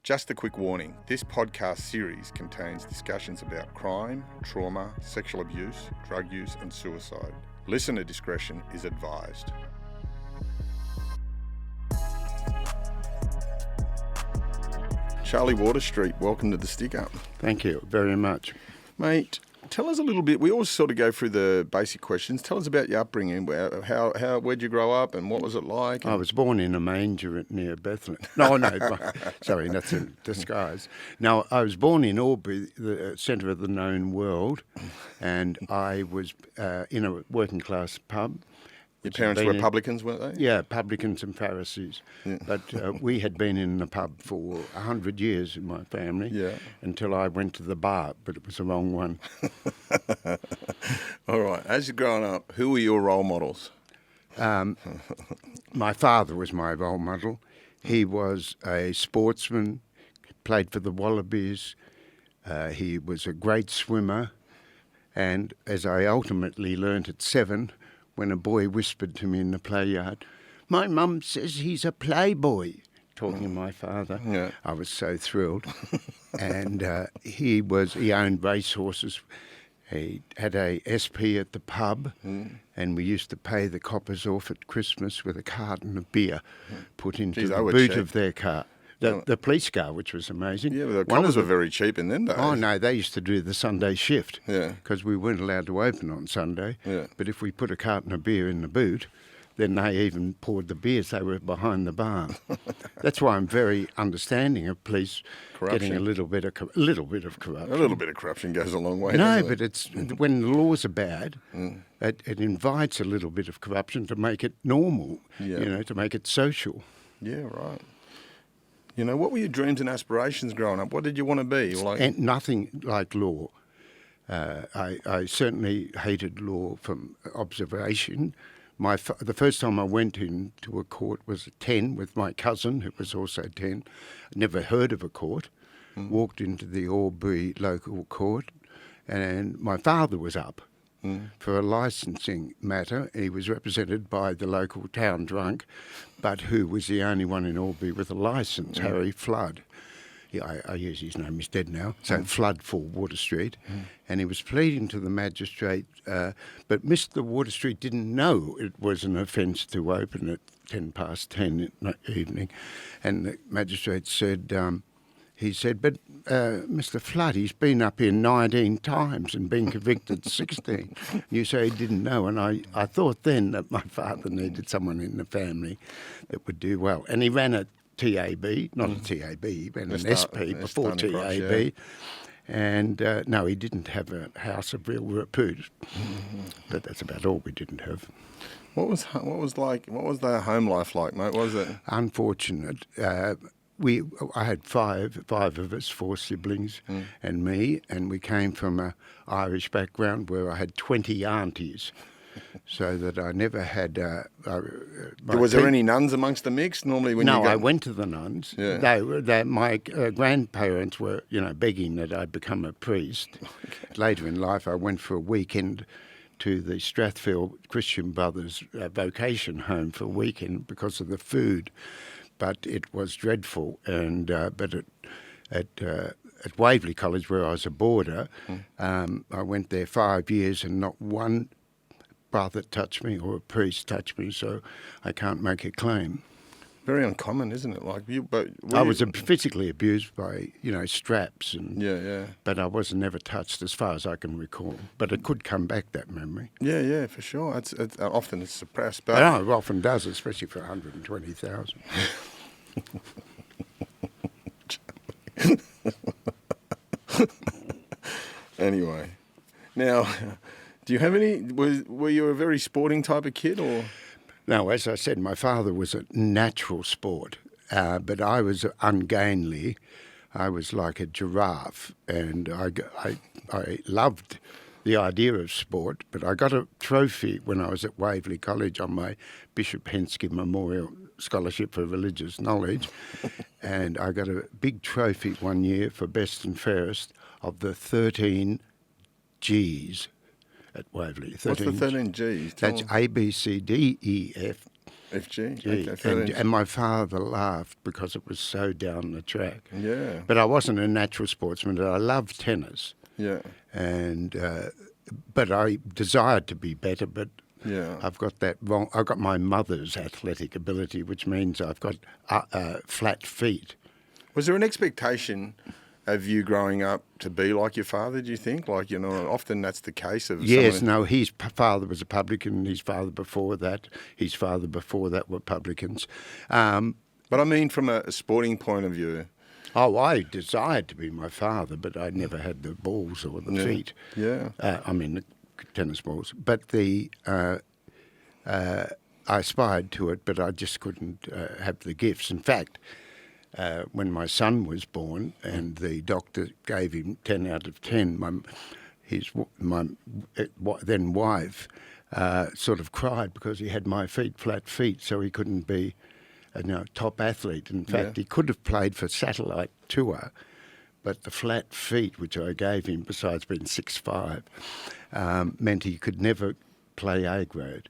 Just a quick warning, this podcast series contains discussions about crime, trauma, sexual abuse, drug use and suicide. Listener discretion is advised. Charlie Waterstreet, welcome to the Stick Up. Thank you very much. Mate, tell us a little bit, we always sort of go through the basic questions. Tell us about your upbringing. Where'd you grow up and what was it like? I was born in a manger near Bethlehem. No, sorry, that's a disguise. No, I was born in Albury, the centre of the known world, and I was in a working class pub. Your parents were publicans, weren't they? Yeah, publicans and Pharisees. Yeah. But we had been in the pub for 100 years in my family until I went to the bar, but it was the wrong one. All right. As you're growing up, who were your role models? My father was my role model. He was a sportsman, played for the Wallabies. He was a great swimmer. And as I ultimately learnt at 7, when a boy whispered to me in the play yard, "My mum says he's a playboy," talking to my father. Yeah. I was so thrilled. And he owned racehorses. He had a SP at the pub, and we used to pay the coppers off at Christmas with a carton of beer put into the boot of their car. The police car, which was amazing. Yeah, but the coppers were very cheap in them days. Oh, no, they used to do the Sunday shift because we weren't allowed to open on Sunday. Yeah. But if we put a carton of beer in the boot, then they even poured the beers. They were behind the bar. That's why I'm very understanding of police getting a little bit of corruption. A little bit of corruption goes a long way. No, but it's when the laws are bad, it invites a little bit of corruption to make it normal, to make it social. Yeah, right. You know, what were your dreams and aspirations growing up? What did you want to be? And nothing like law. I certainly hated law from observation. The first time I went into a court was at 10 with my cousin, who was also 10. Never heard of a court. Walked into the Albury local court, and my father was up for a licensing matter. He was represented by the local town drunk, but who was the only one in Albury with a licence, Harry Flood. Yeah, I use his name, he's dead now, so Flood for Waterstreet. And he was pleading to the magistrate, but Mr. Waterstreet didn't know it was an offence to open at 10 past 10 in the evening. And the magistrate said, but Mr. Flood, he's been up here 19 times and been convicted 16. You say he didn't know, and I thought then that my father needed someone in the family that would do well. And he ran a TAB, not a TAB, he ran an SP before TAB. And no, he didn't have a house of real repute, but that's about all we didn't have. What was their home life like, mate? What was it? Unfortunate. I had five of us, 4 siblings and me, and we came from an Irish background where I had 20 aunties, so that I never had... was there any nuns amongst the mix normally? I went to the nuns. Yeah. My grandparents were, begging that I become a priest. Okay. Later in life, I went for a weekend to the Strathfield Christian Brothers vocation home for a weekend because of the food. But it was dreadful, and but at Waverley College, where I was a boarder, I went there 5 years, and not one brother touched me or a priest touched me, so I can't make a claim. Very uncommon, isn't it? I was physically abused by straps, and but I was never touched, as far as I can recall. But it could come back, that memory. Yeah, for sure. It's often it's suppressed, but it often does, especially for 120,000. Anyway, now, do you have any? Were you a very sporting type of kid, or? No, as I said, my father was a natural sport, but I was ungainly. I was like a giraffe, and I loved the idea of sport, but I got a trophy when I was at Waverley College on my Bishop Henschke Memorial Scholarship for Religious Knowledge, and I got a big trophy one year for best and fairest of the 13 Gs at Waverley. What's the 13 Gs? That's A, B, C, D, E, F, FG. Gee, Okay, and my father laughed because it was so down the track. yeah. But I wasn't a natural sportsman. I loved tennis, Yeah. and but I desired to be better. But Yeah. I've got that wrong. I've got my mother's athletic ability, which means I've got flat feet. Was there an expectation of you growing up to be like your father, do you think? Like, often that's the case of Yes, someone... no, his father was a publican, his father before that were publicans. But I mean from a sporting point of view. Oh, I desired to be my father, but I never had the balls or the feet. Yeah. I mean, the tennis balls. But I aspired to it, but I just couldn't have the gifts. In fact, when my son was born and the doctor gave him 10 out of 10, my then wife sort of cried because he had my flat feet, so he couldn't be a top athlete. In fact, he could have played for Satellite Tour, but the flat feet, which I gave him, besides being 6'5", meant he could never play A grade.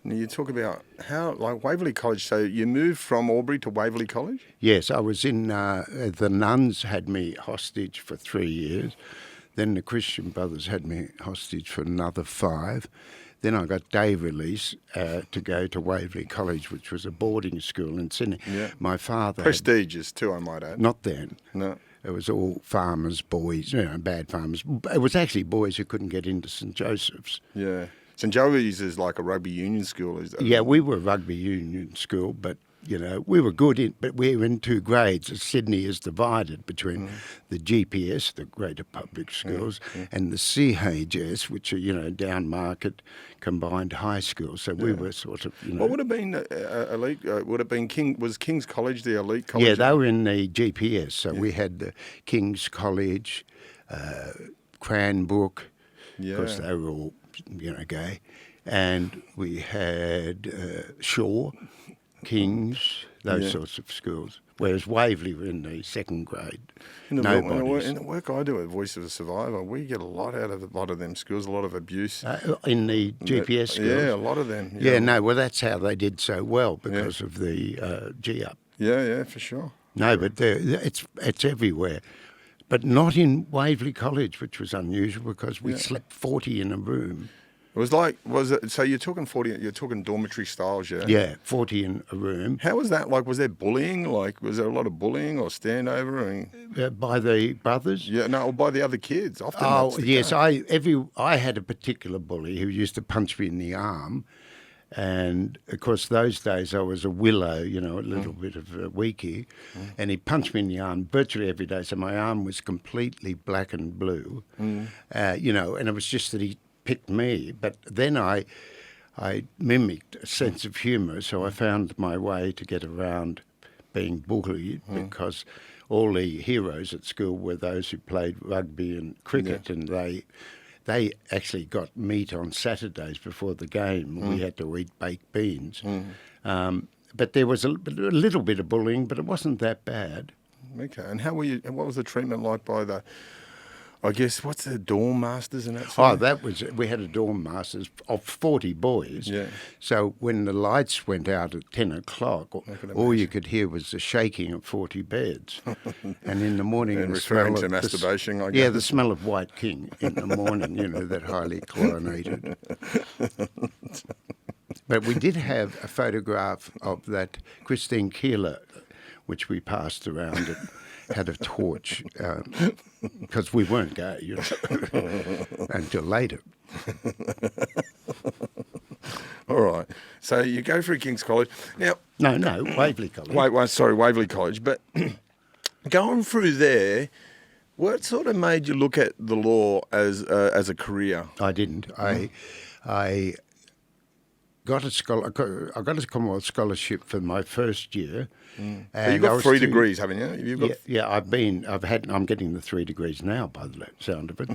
Now you talk about how, like Waverley College, so you moved from Albury to Waverley College? Yes, I was in, the nuns had me hostage for 3 years. Then the Christian Brothers had me hostage for another 5. Then I got day release to go to Waverley College, which was a boarding school in Sydney. Yeah. My father... Prestigious too, I might add. Not then. No. It was all farmers, boys, bad farmers. It was actually boys who couldn't get into St Joseph's. Yeah. St Joey's is like a rugby union school, is that? Yeah, we were a rugby union school, but, we were good but we were in 2 grades. Sydney is divided between the GPS, the Greater Public Schools, and the CHS, which are, down market combined high schools. So we were sort of, What would have been elite? Would have been King's College the elite college? Yeah, they were in the GPS. So we had the King's College, Cranbrook, because they were all, gay. And we had Shaw, King's, those sorts of schools. Whereas Waverley were in the 2nd grade. In the work I do at Voice of a Survivor, we get a lot out of a lot of them schools, a lot of abuse. In the GPS schools? Yeah, a lot of them. Yeah, well, that's how they did so well, because of the G-up. Yeah, for sure. No, but it's everywhere. But not in Waverley College, which was unusual, because we slept 40 in a room. It was it? So you're talking 40. You're talking dormitory styles, yeah. Yeah, 40 in a room. How was that? Like, was there bullying? Like, was there a lot of bullying or standover? By the brothers? Yeah, no, or by the other kids. Often. Oh, yes. I had a particular bully who used to punch me in the arm, and of course those days I was a willow, a little bit of a weakie, and he punched me in the arm virtually every day. So my arm was completely black and blue, and it was just that he picked me. But then I mimicked a sense of humour, so I found my way to get around being bullied, because all the heroes at school were those who played rugby and cricket, and they actually got meat on Saturdays before the game. We had to eat baked beans. But there was a little bit of bullying, but it wasn't that bad. Okay, and what was the treatment like by the... I guess, what's the dorm masters and that sort of? We had a dorm masters of 40 boys. Yeah. So when the lights went out at 10 o'clock, all you could hear was the shaking of 40 beds. And in the morning... And referring to masturbation, I guess. Yeah, the smell of White King in the morning, that highly chlorinated. But we did have a photograph of that Christine Keeler, which we passed around and had a torch, because we weren't gay, until later. All right. So you go through King's College. Now, No, Waverley College. Waverley College. But going through there, what sort of made you look at the law as a career? I didn't. I got I got a Commonwealth scholarship for my first year. And you've got 3 degrees, haven't you? I'm getting the 3 degrees now, by the sound of it.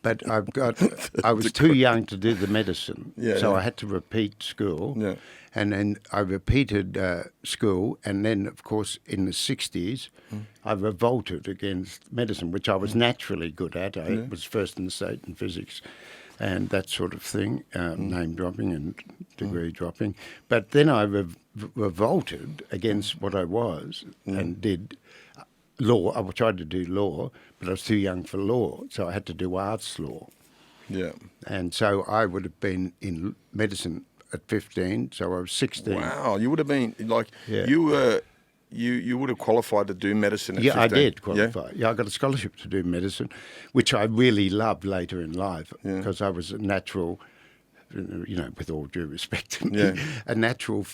But I was too young to do the medicine, so I had to repeat school. Yeah. And then I repeated school, and then, of course, in the 60s, I revolted against medicine, which I was naturally good at. I was first in the state in physics. and that sort of thing, name dropping and degree dropping. But then I revolted against what I was and did law. I tried to do law, but I was too young for law, so I had to do arts law. Yeah. And so I would have been in medicine at 15, so I was 16. Wow, you would have been Yeah. you would have qualified to do medicine at 15. I did qualify. Yeah, I got a scholarship to do medicine, which I really loved later in life because I was a natural, with all due respect to me, a natural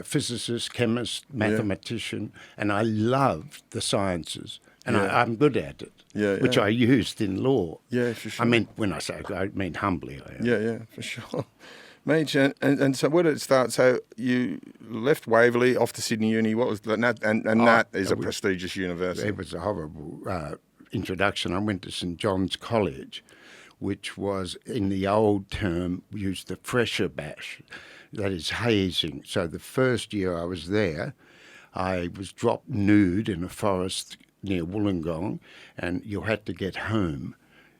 physicist, chemist, mathematician, and I loved the sciences, and I'm good at it, which I used in law. Yeah, for sure. I mean, when I say I mean humbly, I am. Yeah, for sure. Mate, and so where did it start? So you left Waverley, off to Sydney Uni. What was that? And that is a prestigious university. It was a horrible introduction. I went to St John's College, which was, in the old term, used the fresher bash. That is hazing. So the first year I was there, I was dropped nude in a forest near Wollongong, and you had to get home.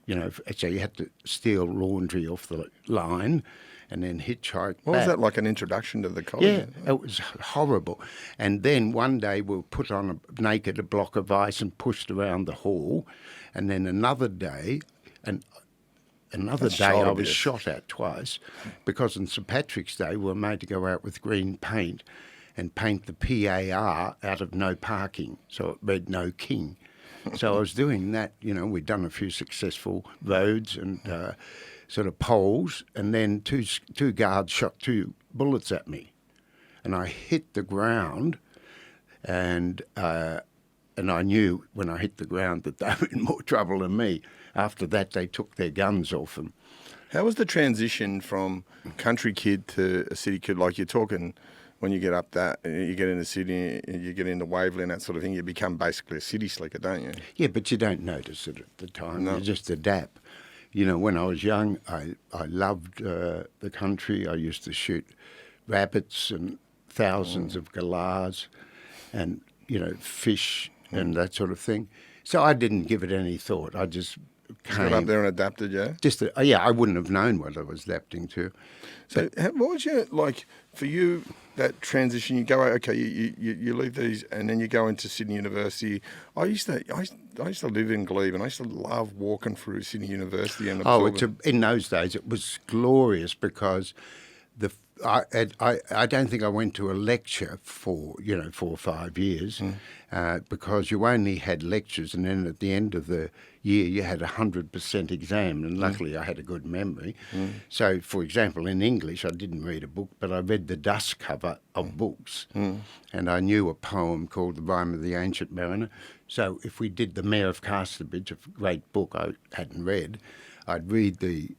So you had to steal laundry off the line and then hitchhike back. Was that like an introduction to the college? Yeah, it was horrible. And then one day we were put on naked a block of ice and pushed around the hall. And then another day, I was shot at twice because on St Patrick's Day we were made to go out with green paint and paint the PAR out of no parking. So it read no king. So I was doing that. We'd done a few successful roads and sort of poles, and then two guards shot 2 bullets at me, and I hit the ground, and I knew when I hit the ground that they were in more trouble than me. After that, they took their guns off them. How was the transition from country kid to a city kid? Like you're talking, when you get up that, you get into Sydney, you get into Waverley and that sort of thing, you become basically a city slicker, don't you? Yeah, but you don't notice it at the time. No. You just adapt. When I was young, I loved the country. I used to shoot rabbits and thousands of galahs and, fish and that sort of thing. So I didn't give it any thought. I just got up there and adapted, yeah? I wouldn't have known what I was adapting to. So what was your, for you, that transition? You go, okay, you leave these and then you go into Sydney University. I used to live in Glebe and I used to love walking through Sydney University. And in those days it was glorious because I don't think I went to a lecture for 4 or 5 years because you only had lectures, and then at the end of the year you had 100% exam, and luckily I had a good memory. So, for example, in English I didn't read a book, but I read the dust cover of books, and I knew a poem called The Rime of the Ancient Mariner. So if we did The Mayor of Casterbridge, a great book I hadn't read, I'd read the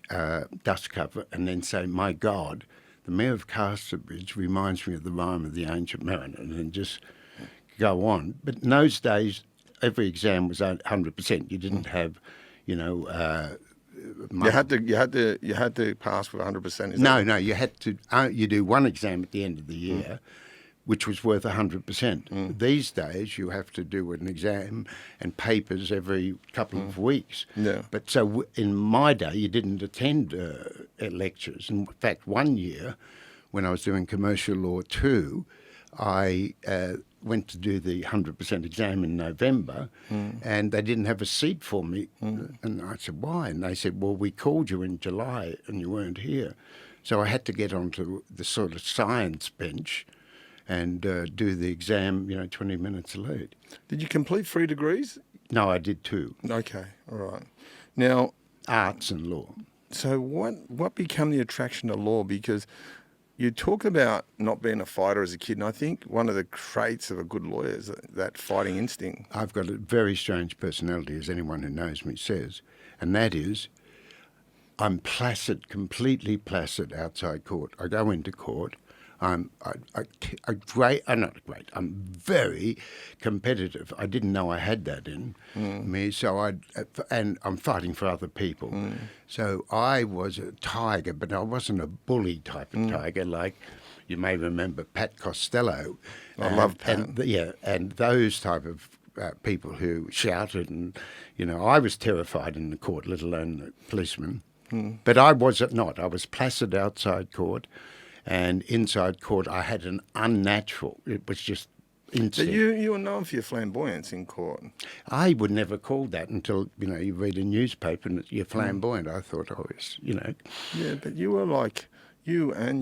dust cover and then say, my God, the Mayor of Casterbridge reminds me of the Rime of the Ancient Mariner, and then just go on. But in those days, every exam was 100%. You didn't have, you had to pass with 100%. No, you had to. You do one exam at the end of the year, which was worth 100%. These days, you have to do an exam and papers every couple of weeks. Yeah. But so in my day, you didn't attend lectures. In fact, one year, when I was doing commercial law 2, I went to do the 100% exam in November, and they didn't have a seat for me. And I said, why? And they said, well, we called you in July and you weren't here. So I had to get onto the sort of science bench and do the exam, 20 minutes late. Did you complete 3 degrees? No, I did 2. Okay, all right. Now, arts and law. So what became the attraction to law? Because you talk about not being a fighter as a kid, and I think one of the traits of a good lawyer is that fighting instinct. I've got a very strange personality, as anyone who knows me says, and that is I'm placid, completely placid outside court. I go into court. I'm very competitive. I didn't know I had that in me, and I'm fighting for other people. So I was a tiger, but I wasn't a bully type of tiger, like you may remember Pat Costello. I love Pat. And those type of people who shouted, and I was terrified in the court, let alone the policeman. But I was not. I was placid outside court, and inside court I had an unnatural. It was just But instinct. you were known for your flamboyance in court. I would never call that until, you read a newspaper and you're flamboyant. I thought I was, Yeah, but you were like, you and,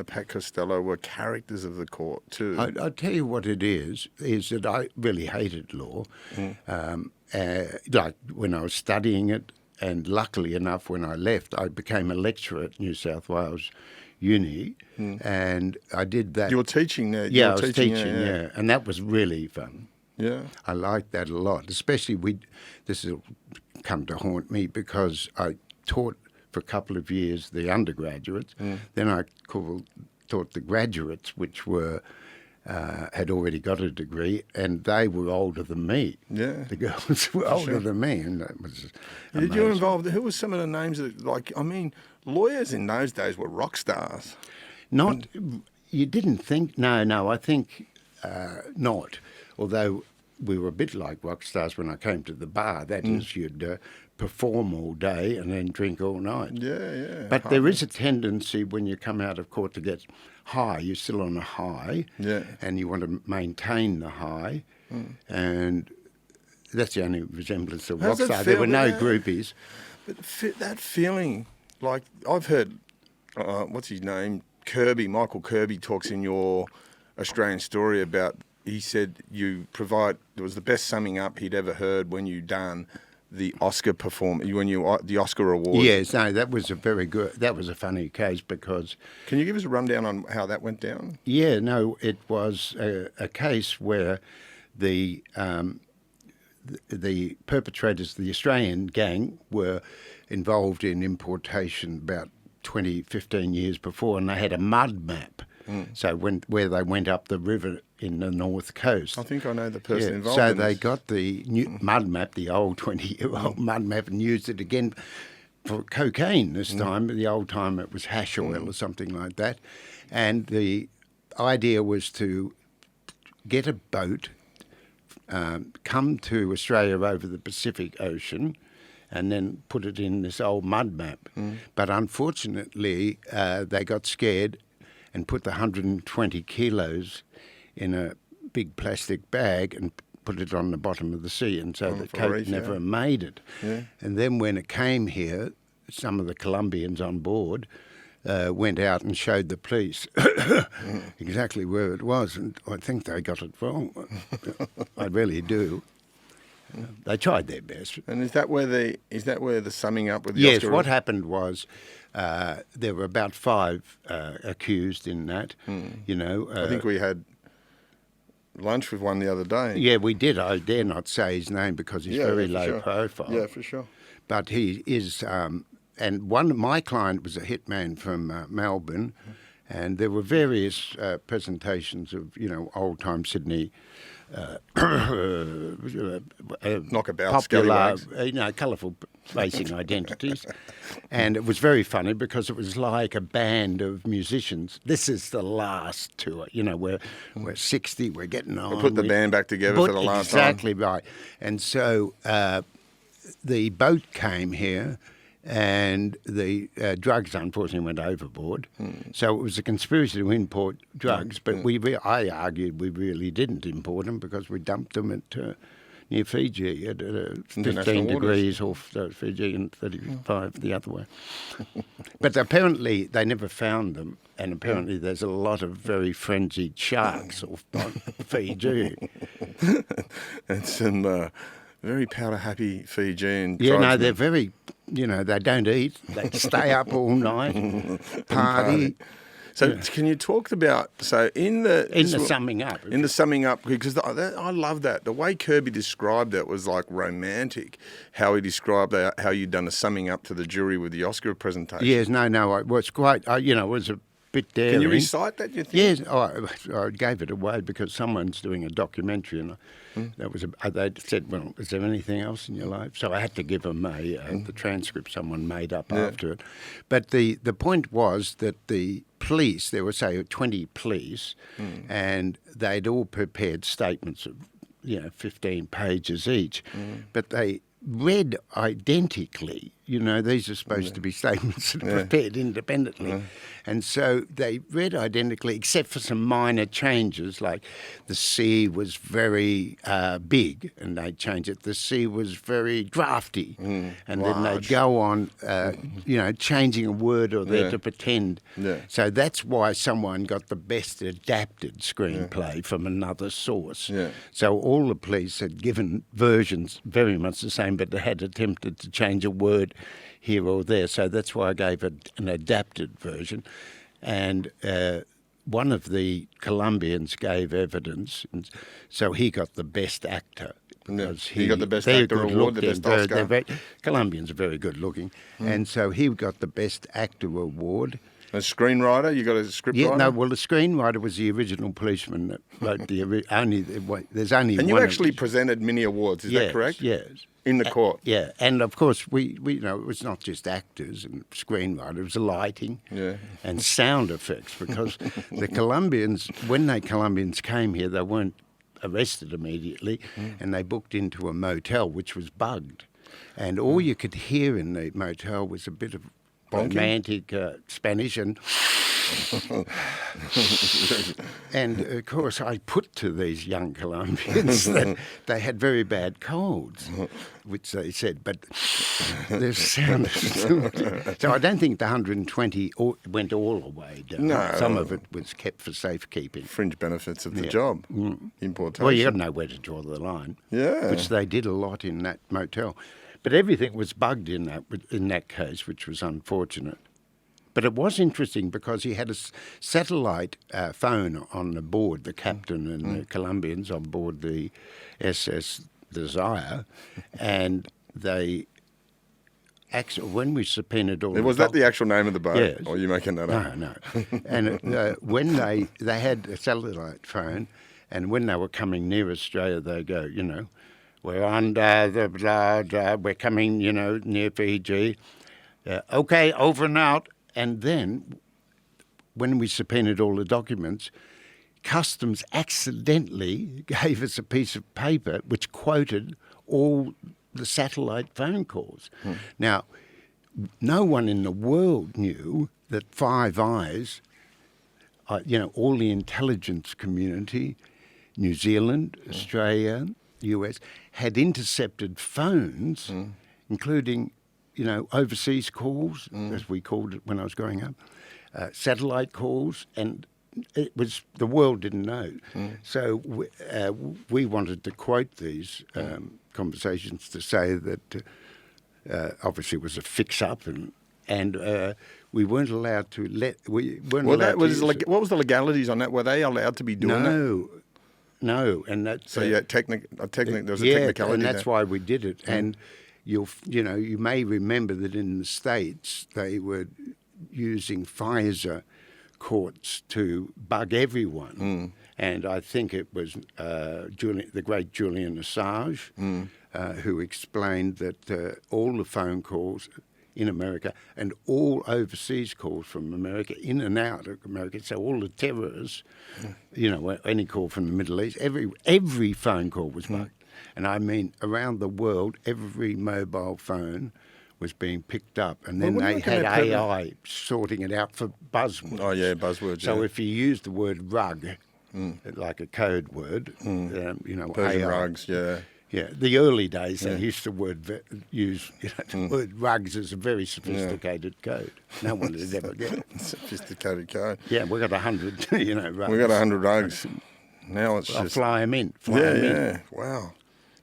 Pat Costello were characters of the court too. I'll tell you what it is that I really hated law. Like when I was studying it, and luckily enough, when I left, I became a lecturer at New South Wales Uni, and I did that. You were teaching there. Yeah, I was teaching, yeah, and that was really fun. Yeah. I liked that a lot, especially this has come to haunt me because I taught for a couple of years the undergraduates. Then I taught the graduates, which were had already got a degree, and they were older than me. Yeah. The girls were older than me, and that was Did amazing. you involve? Who were some of the names that, lawyers in those days were rock stars. Not, you didn't think, no, I think not. Although we were a bit like rock stars when I came to the bar. That is, you'd perform all day and then drink all night. Yeah. But there is a tendency when you come out of court to get high. You're still on a high, and you want to maintain the high, and that's the only resemblance of How's that rockstar. There feel? were no Yeah. groupies. But that feeling, like I've heard, what's his name? Michael Kirby talks in your Australian Story about, he said it was the best summing up he'd ever heard when you done the Oscar the Oscar award. Yes, no, that was a funny case because... Can you give us a rundown on how that went down? Yeah, no, it was a case where the perpetrators, the Australian gang, were involved in importation about 15 years before, and they had a mud map. So where they went up the river in the north coast. I think I know the person involved. So in they this. got the new mud map, the old 20-year-old mud map, and used it again for cocaine this time. The old time it was hash oil or something like that. And the idea was to get a boat, come to Australia over the Pacific Ocean, and then put it in this old mud map. But unfortunately, they got scared and put the 120 kilos in a big plastic bag and put it on the bottom of the sea, and so the coat never made it. Yeah. And then when it came here, some of the Colombians on board went out and showed the police exactly where it was, and I think they got it wrong. I really do. They tried their best. And is that where the summing up with the Yes, Oscar? what happened was there were about 5 accused in that. I think we had lunch with one the other day. Yeah, we did. I dare not say his name because he's very low sure. profile. Yeah, for sure. But he is, and my client was a hitman from Melbourne, and there were various presentations of, old-time Sydney Knockabout, popular, scallywags. colourful racing identities. And it was very funny because it was like a band of musicians. This is the last tour, we're 60, we're getting on. We put the band back together for the last time. Exactly right. And so the boat came here, and the drugs unfortunately went overboard. So it was a conspiracy to import drugs, but I argued we really didn't import them because we dumped them at near Fiji at 15 degrees off Fiji and 35 the other way. But apparently they never found them, and apparently there's a lot of very frenzied sharks off Fiji. And some very powder-happy Fijian Yeah, no, tribesmen. they're very, they don't eat. They stay up all night, party. So can you talk about, in the summing up. because I love that. The way Kirby described it was like romantic, how he described how you'd done a summing up to the jury with the Oscar presentation. Yes, no, it was quite, it was a bit daring. Can you recite that, you think? Yes, I gave it away because someone's doing a documentary, and that was they said, well, is there anything else in your life? So I had to give them the transcript someone made up after it. But the point was that the police, there were, say, 20 police, and they'd all prepared statements of, 15 pages each, but they read identically these are supposed to be statements that are prepared independently. And so they read identically, except for some minor changes, like the C was very big, and they'd change it. The C was very drafty. And then they'd go on, changing a word or there to pretend. Yeah. So that's why someone got the best adapted screenplay from another source. Yeah. So all the police had given versions very much the same, but they had attempted to change a word here or there. So that's why I gave an adapted version. And one of the Colombians gave evidence, and so he got the best actor. Because he got the best actor award, the best Oscar. Colombians are very good looking. And so he got the best actor award. A screenwriter? You got a script writer? No, well, the screenwriter was the original policeman that wrote there's only one. And you actually presented many awards, is that correct? Yes. In the court? Yeah, and of course, we it was not just actors and screenwriters, it was lighting and sound effects, because the Colombians, when the Colombians came here, they weren't arrested immediately, and they booked into a motel which was bugged. And all you could hear in the motel was a bit of romantic Spanish and of course I put to these young Colombians that they had very bad colds, which they said, but their sound. So I don't think the 120 went all the way down. No. Some of it was kept for safekeeping. Fringe benefits of the job. Importation. Well, you got to know where to draw the line. Yeah. Which they did a lot in that motel. But everything was bugged in that case, which was unfortunate. But it was interesting because he had a satellite phone on the board, the captain and the Colombians on board the SS Desire, and they actually, when we subpoenaed all Was that the actual name of the boat? Yes. Or are you making that up? No. And when they had a satellite phone, and when they were coming near Australia, they go, we're under the blood, we're coming, near Fiji. Okay, over and out. And then, when we subpoenaed all the documents, Customs accidentally gave us a piece of paper which quoted all the satellite phone calls. Now, no one in the world knew that Five Eyes, all the intelligence community, New Zealand, Australia, US, had intercepted phones, including overseas calls, as we called it when I was growing up, satellite calls, and the world didn't know. So we wanted to quote these conversations to say that obviously it was a fix-up, and we weren't allowed to what was the legalities on that? Were they allowed to be doing that? No, and that's so there was a technicality, and that's there. why we did it. And you may remember that in the States they were using FISA courts to bug everyone, and I think it was the great Julian Assange who explained that all the phone calls in America and all overseas calls from America, in and out of America, so all the terrorists, any call from the Middle East, every phone call was bugged. And I mean, around the world, every mobile phone was being picked up, and then they had AI sorting it out for buzzwords. Oh, yeah, buzzwords. So if you use the word rug, like a code word, Persian AI, rugs, yeah. Yeah, the early days they used the word rugs as a very sophisticated code. No one would ever get it. Sophisticated code. Yeah, we got 100, rugs. We got 100 rugs. Now it's I'll just fly them in. In. Wow,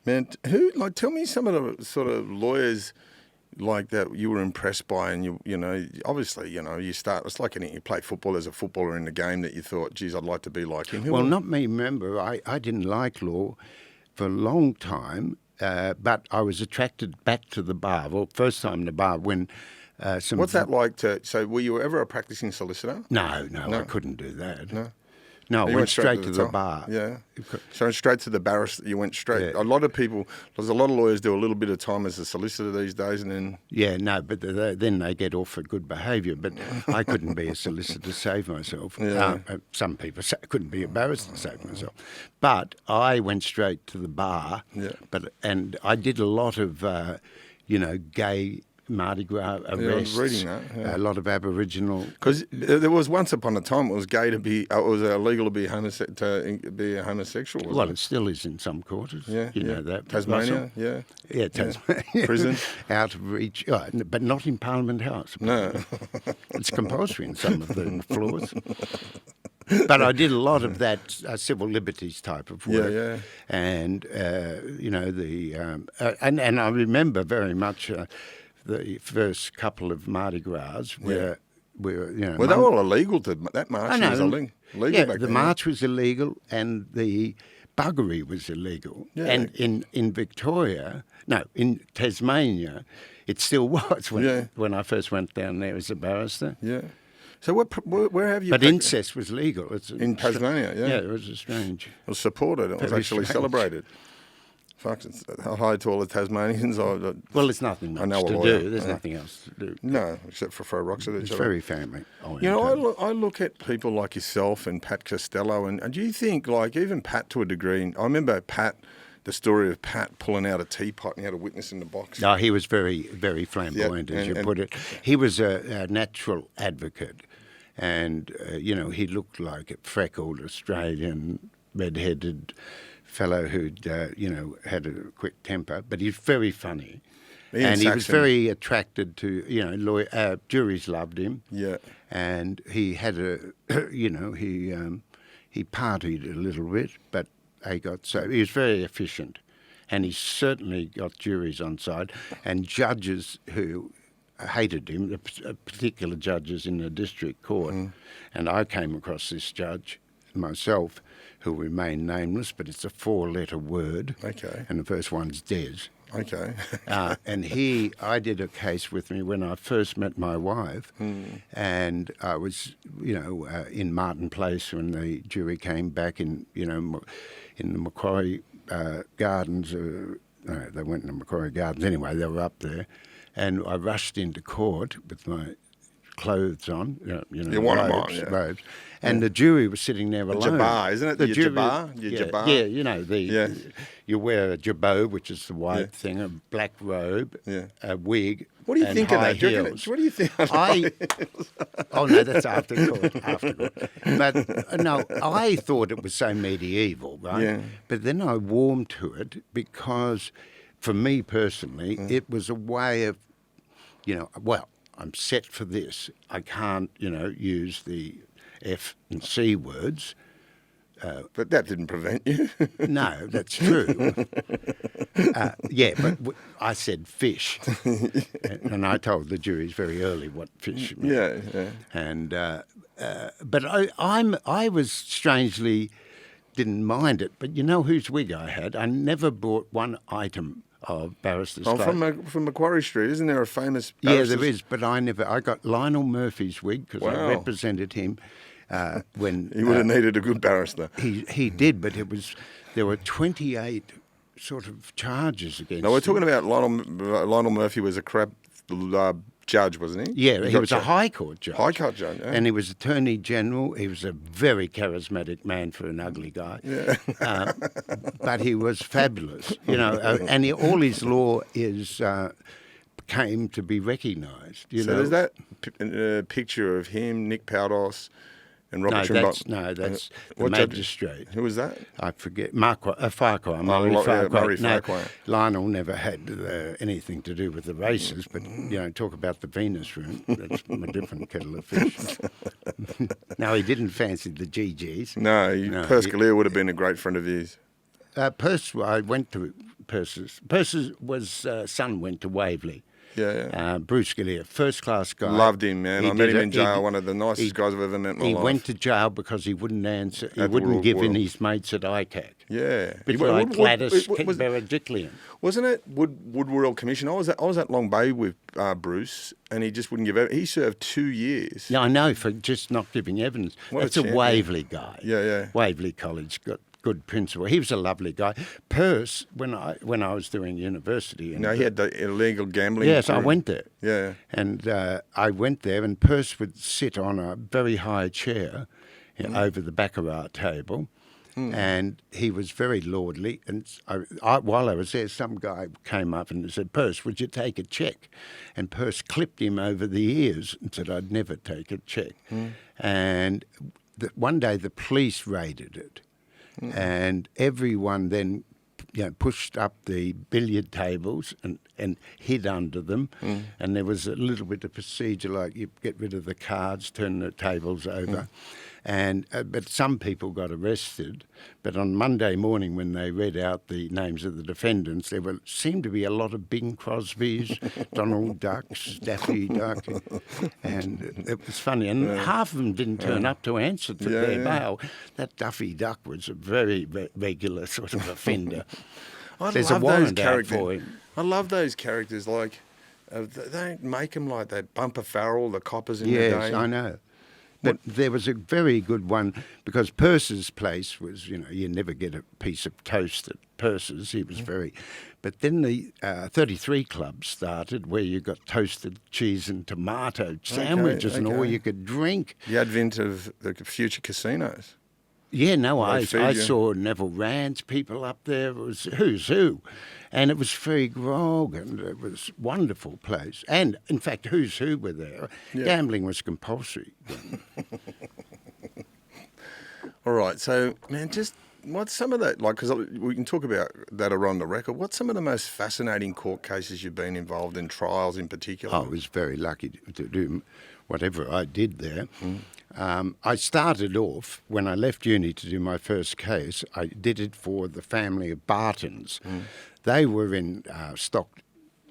man. Tell me some of the sort of lawyers like that you were impressed by, and obviously, you start. It's like you play football as a footballer in the game that you thought, geez, I'd like to be like him. Well, not me. Remember, I didn't like law for a long time, but I was attracted back to the bar. Well, first time in the bar when What's that like so were you ever a practising solicitor? No, I couldn't do that. No, I went straight to the bar. Yeah. So straight to the barrister, you went straight. Yeah. A lot of people, there's a lot of lawyers do a little bit of time as a solicitor these days and then... Yeah, no, but then they get off for good behaviour. But I couldn't be a solicitor to save myself. Yeah. Some people say I couldn't be a barrister to save myself. But I went straight to the bar. Yeah. And I did a lot of, gay Mardi Gras I was arrests. reading that, yeah. A lot of Aboriginal. Because there was once upon a time it was gay to be, it was illegal to be a homosexual. Wasn't Well, it? it still is in some quarters. Yeah, you yeah. know that. Tasmania, Russell? yeah. Yeah, Tasmania. Prison. Out of reach, but not in Parliament House. No. It's compulsory in some of the floors. But I did a lot of that civil liberties type of work. Yeah. And, you know, and I remember very much the first couple of Mardi Gras where, you know... Well, they were all illegal. That march was illegal yeah, back the then. march was illegal and the buggery was illegal. Yeah. And in Victoria, no, in Tasmania, it still was when I first went down there as a barrister. Yeah. So where have you... But incest was legal. In Tasmania, yeah. Yeah, it was strange. It was supported. It was Very actually strange. celebrated. Fuck, hi to all the Tasmanians. Well, there's nothing much to do. There's nothing else to do. No, except for throw rocks at each It's other. very family oriented. You know, I look at people like yourself and Pat Costello, and do you think, like, even Pat to a degree, I remember Pat, the story of Pat pulling out a teapot and he had a witness in the box. No, he was very, very flamboyant, as you put it. He was a natural advocate. And, you know, he looked like a freckled Australian, red-headed fellow who'd, you know, had a quick temper. But he's very funny. And he was very attracted to, you know, juries loved him. Yeah. And he had you know, he partied a little bit, but he was very efficient. And he certainly got juries on side and judges who hated him, particular judges in the district court. And I came across this judge myself, who remained nameless, but it's a 4-letter word. Okay. And the first one's Des. Okay. And I did a case with me when I first met my wife, and I was, you know, in Martin Place when the jury came back in, you know, in the Macquarie Gardens. No, they went in the Macquarie Gardens anyway. They were up there, and I rushed into court with my clothes on, you know, robes, and the jury was sitting there alone. Jabbar, isn't it? The Your jury, jabbar? Your jabbar? Yeah, you know, you wear a jabot, which is the white thing, a black robe, a wig. What do you think of that? Heels. What do you think? Oh no, that's after court. But no, I thought it was so medieval, right? Yeah. But then I warmed to it because, for me personally, it was a way of, you know, well, I'm set for this. I can't, you know, use the F and C words. But that didn't prevent you. No, that's true. Yeah, but I said fish, and I told the juries very early what fish meant. Yeah. And but I was strangely didn't mind it. But you know whose wig I had? I never bought one item of Barrister's clothes. From Macquarie Street, isn't there a famous Yeah, there is, but I got Lionel Murphy's wig because I Wow. represented him when... He would have needed a good barrister. He did, but there were 28 sort of charges against No, we're him. talking about Lionel Murphy was a crap judge, wasn't he? Yeah, he was a High Court judge. High Court judge, yeah. And he was Attorney General. He was a very charismatic man for an ugly guy. Yeah. But he was fabulous, you know, and all his law came to be recognised, you know. So there's that picture of him, Nick Powdos, and Robert that's the what magistrate. Who was that? I forget. Farquhar. Murray Farquhar. Farquhar. Lionel never had anything to do with the races, but, you know, talk about the Venus room. That's a different kettle of fish. No, he didn't fancy the GGs. No, Perskalier would have been a great friend of his. I went to Perce's. Perce's son went to Waverley. Yeah. Bruce Galea, first-class guy. Loved him, man. I met him in jail. One of the nicest guys I've ever met in my life. He went to jail because he wouldn't answer. He At wouldn't give in Royal. his mates at ICAC. Yeah. Bit like Gladys Berejiklian. Wasn't it Wood Royal Commission? I was at Long Bay with Bruce, and he just wouldn't give evidence. He served 2 years. Yeah, I know, for just not giving evidence. What That's a a champ, Waverley guy. Yeah. Waverley College got good principal. He was a lovely guy. Perce, when I was doing university, No, he had the illegal gambling. Yes, I went there. Yeah. And I went there, and Perce would sit on a very high chair over the baccarat table, And he was very lordly. And while I was there, some guy came up and said, "Perce, would you take a cheque?" And Perce clipped him over the ears and said, "I'd never take a cheque." And one day the police raided it. And everyone then pushed up the billiard tables and hid under them. And there was a little bit of procedure, like you get rid of the cards, turn the tables over. And but some people got arrested. But on Monday morning, when they read out the names of the defendants, there seemed to be a lot of Bing Crosbys, Donald Ducks, Daffy Duck, and it was funny. And half of them didn't turn up to answer to their bail. That Daffy Duck was a very regular sort of offender. There's a warrant out for him. I love those characters. Like they don't make them like that. Bumper Farrell, the coppers in the day. Yes, I know. But there was a very good one, because Perce's place was, you never get a piece of toast at Perce's. He was very... But then the 33 Club started, where you got toasted cheese and tomato sandwiches and all you could drink. The advent of the future casinos. Yeah, no, I saw Neville Rand's people up there. It was who's who. And it was free grog, and it was a wonderful place. And, in fact, who's who were there. Yeah. Gambling was compulsory. All right, so, man, just what's some of that, like, because we can talk about that are on the record. What's some of the most fascinating court cases you've been involved in, trials in particular? I was very lucky to do whatever I did there. I started off, when I left uni to do my first case, I did it for the family of Bartons. They were in stock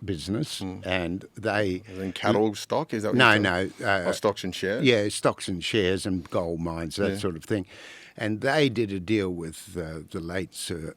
business, and they... In cattle stock? Is that what No. Stocks and shares? Yeah, stocks and shares and gold mines, that sort of thing. And they did a deal with the late Sir...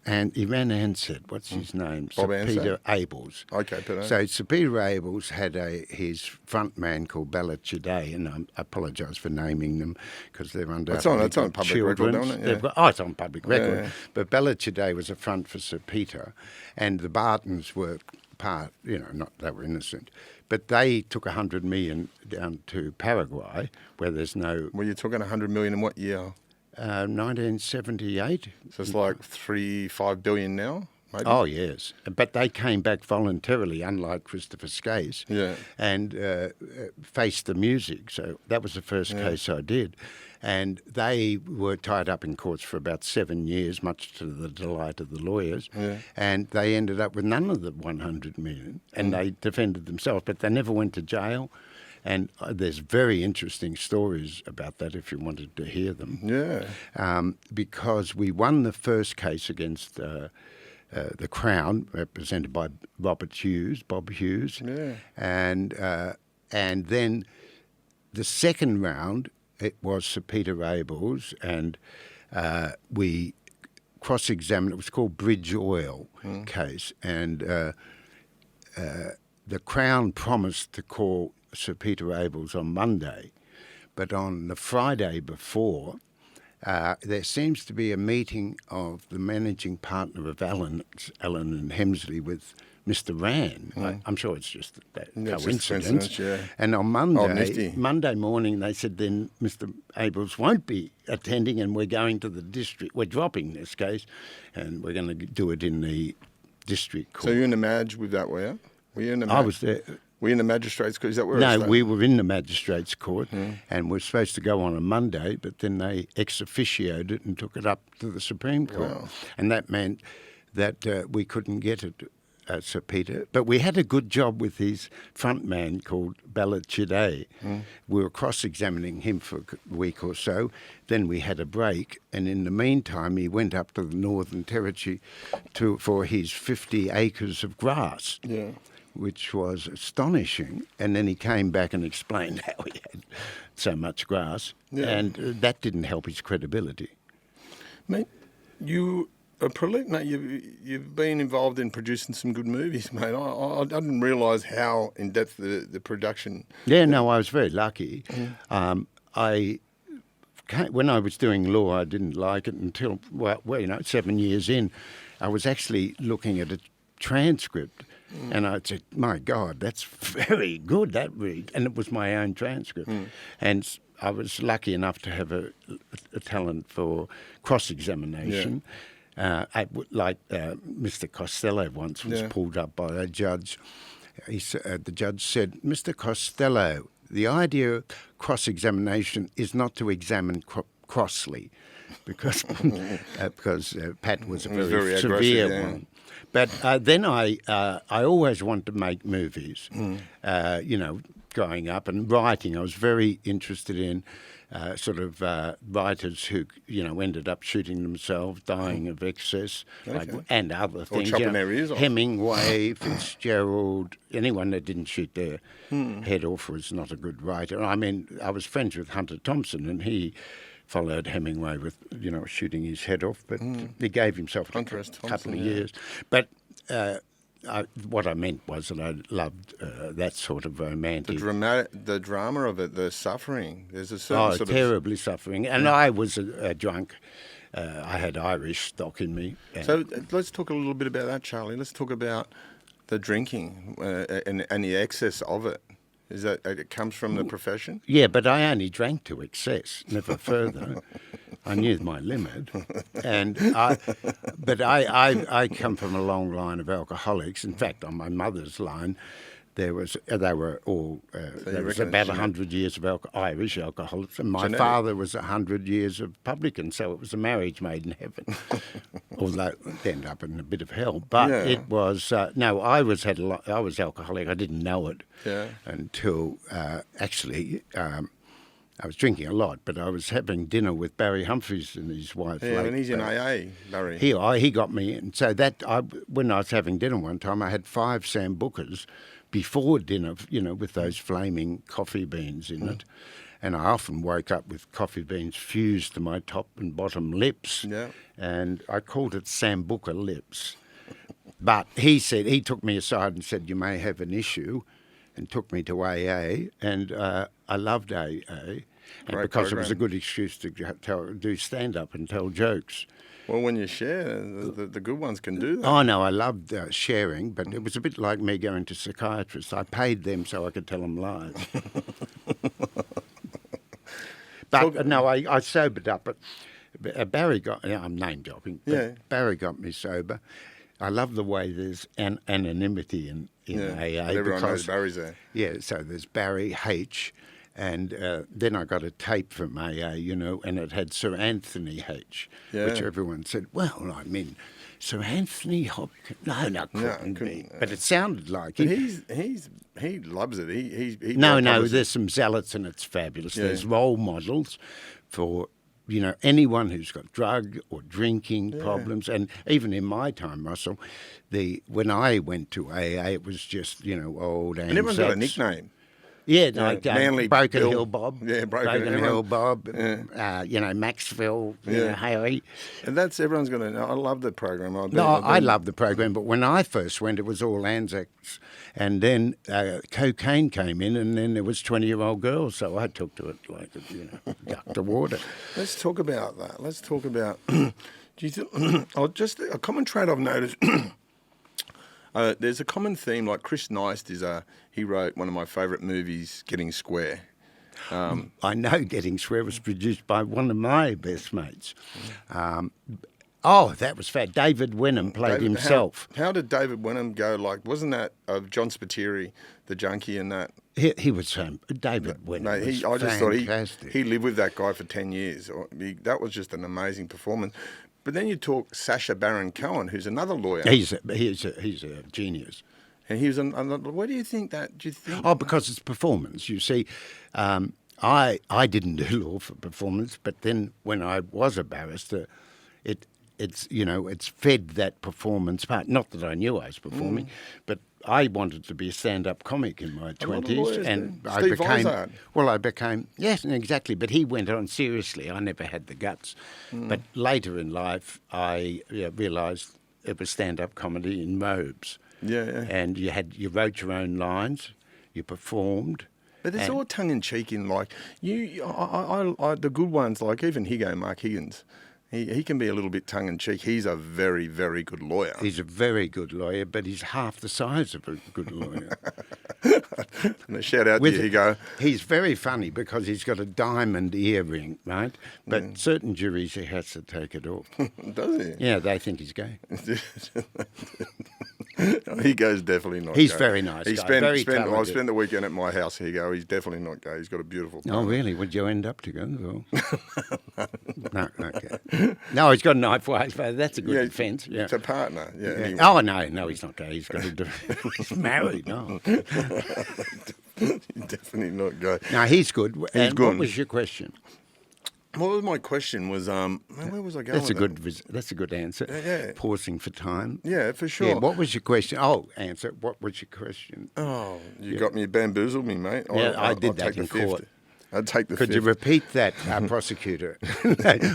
and Ivan Ansett, what's his name? Bob Sir Peter Abels. Okay, Peter. So Sir Peter Abels had his front man called Bella Chide, and I apologise for naming them because they're under... It's on public record, don't it? Yeah. It's on public record. Yeah. But Bella Chide was a front for Sir Peter, and the Bartons were part, not they were innocent. But they took 100 million down to Paraguay, where there's no... Well, you're talking 100 million in what year? 1978. So it's like 3-5 billion now, maybe? Oh, yes. But they came back voluntarily, unlike Christopher Skase, and faced the music. So that was the first case I did. And they were tied up in courts for about 7 years, much to the delight of the lawyers. Yeah. And they ended up with none of the 100 million, and they defended themselves, but they never went to jail. And there's very interesting stories about that if you wanted to hear them. Yeah. Because we won the first case against the Crown, represented by Bob Hughes. Yeah. And then the second round, it was Sir Peter Abels, and we cross-examined. It was called Bridge Oil case, and the Crown promised to call Sir Peter Abels on Monday, but on the Friday before, there seems to be a meeting of the managing partner of Allen and Hemsley with Mr. Rand. I'm sure it's just that coincidence. Yeah. And on Monday morning, they said then Mr. Abels won't be attending, and we're going to the district. We're dropping this case, and we're going to do it in the district court. So you're in the Madge with that, were you? Were you in the I was there. Were you in the magistrates' court? Is that where No, we were in the magistrates' court, and we were supposed to go on a Monday, but then they ex officioed it and took it up to the Supreme Court. Wow. And that meant that we couldn't get it, Sir Peter. But we had a good job with his front man called Bella Chide. We were cross-examining him for a week or so. Then we had a break, and in the meantime, he went up to the Northern Territory for his 50 acres of grass. Yeah. Which was astonishing. And then he came back and explained how he had so much grass, and that didn't help his credibility. Mate, you are prolific, mate. You've been involved in producing some good movies, mate. I didn't realise how in-depth the production... Yeah, no, I was very lucky. When I was doing law, I didn't like it until, 7 years in. I was actually looking at a transcript, and I said, my God, that's very good, that read. And it was my own transcript. And I was lucky enough to have a talent for cross-examination. Mr. Costello once was pulled up by a judge. The judge said, "Mr. Costello, the idea of cross-examination is not to examine crossly," because Pat was a very severe one. But then I always wanted to make movies. Growing up and writing, I was very interested in writers who ended up shooting themselves, dying of excess, and other things. Chopping their ears off. Hemingway, Fitzgerald, anyone that didn't shoot their head off was not a good writer. I mean, I was friends with Hunter Thompson, and he followed Hemingway with shooting his head off, but he gave himself a couple of years. But what I meant was that I loved that sort of romantic. The drama of it, the suffering. There's a certain sort of... terribly suffering. And I was a drunk. I had Irish stock in me. So let's talk a little bit about that, Charlie. Let's talk about the drinking and the excess of it. Is that it comes from the profession? Yeah, but I only drank to excess, never further. I knew my limit, but I come from a long line of alcoholics. In fact, on my mother's line, there was about 100 years of Irish alcoholics, and my father was 100 years of publican, so it was a marriage made in heaven. Although it ended up in a bit of hell, but it was I was alcoholic. I didn't know it until I was drinking a lot, but I was having dinner with Barry Humphries and his wife. Yeah, and he's in AA, Barry. He got me in. So when I was having dinner one time, I had 5 Sambucas before dinner, with those flaming coffee beans in it. And I often woke up with coffee beans fused to my top and bottom lips. Yeah. And I called it Sambuca lips. But he took me aside and said, "You may have an issue," and took me to AA. And I loved AA. And because it was a good excuse to do stand-up and tell jokes. Well, when you share, the good ones can do that. Oh, no, I loved sharing, but it was a bit like me going to psychiatrists. I paid them so I could tell them lies. But, no, I sobered up. Barry I'm name-dropping, but Barry got me sober. I love the way there's anonymity in AA. Everyone knows Barry's there. Yeah, so there's Barry H., and then I got a tape from AA, and it had Sir Anthony H., which everyone said, well, I mean, Sir Anthony Hopkins. No, couldn't be. But it sounded like but it. He loves it. He there's some zealots, and it's fabulous. Yeah. There's role models for anyone who's got drug or drinking problems. And even in my time, Russell, when I went to AA, it was just old and everyone's got a nickname. Yeah, like Manly Broken Bill. Hill Bob. Yeah, Broken Hill Bob. Yeah. Maxville, Harry. And that's everyone's going to know. I love the program. I love the program, but when I first went, it was all Anzacs. And then cocaine came in, and then there was 20-year-old girls, so I took to it like duck to water. Let's talk about that. Let's talk about... just a common trait I've noticed... there's a common theme, like Chris Neist he wrote one of my favourite movies, Getting Square. I know Getting Square was produced by one of my best mates. That was fat. David Wenham played himself. How did David Wenham go? Like, wasn't that of John Spiteri, the junkie, and that? He was David Wenham. I just thought he lived with that guy for 10 years. That was just an amazing performance. But then you talk Sacha Baron Cohen, who's another lawyer. He's a genius. And he was what do you think that? Do you think? Oh, because it's performance. You see, I didn't do law for performance, but then when I was a barrister, it's fed that performance part. Not that I knew I was performing, but I wanted to be a stand-up comic in my 20s, and I became yes, exactly. But he went on seriously. I never had the guts. But later in life, I realised it was stand-up comedy in robes. Yeah. And you wrote your own lines, you performed. But it's all tongue-in-cheek in like I the good ones, like even Mark Higgins. He can be a little bit tongue-in-cheek. He's a very, very good lawyer. He's a very good lawyer, but he's half the size of a good lawyer. And a shout out to you, Higo. He's very funny because he's got a diamond earring, right? But certain juries, he has to take it off. Does he? Yeah, they think he's gay. Higo's definitely not He's gay. very nice He guy, spent, very spent, I talented. spent the weekend at my house, Higo. He's definitely not gay. He's got a beautiful Oh, partner. really? Would you end up together? Or? No, okay. No, he's got a knife wife. That's a good defence. Yeah. It's a partner. Yeah. Yeah. Anyway. Oh, no, he's not gay. He's got he's married. No, He's definitely not gay. no, he's good. And good. What was your question? What was my question? Was where was I going? That's a with good. That's a good answer. Yeah. Pausing for time. Yeah, for sure. Yeah. What was your question? Oh, answer. What was your question? Oh, you got me, bamboozled me, mate. Yeah, I did I'll that take the in fifth. court. I'd take the Could you fifth. repeat that, prosecutor?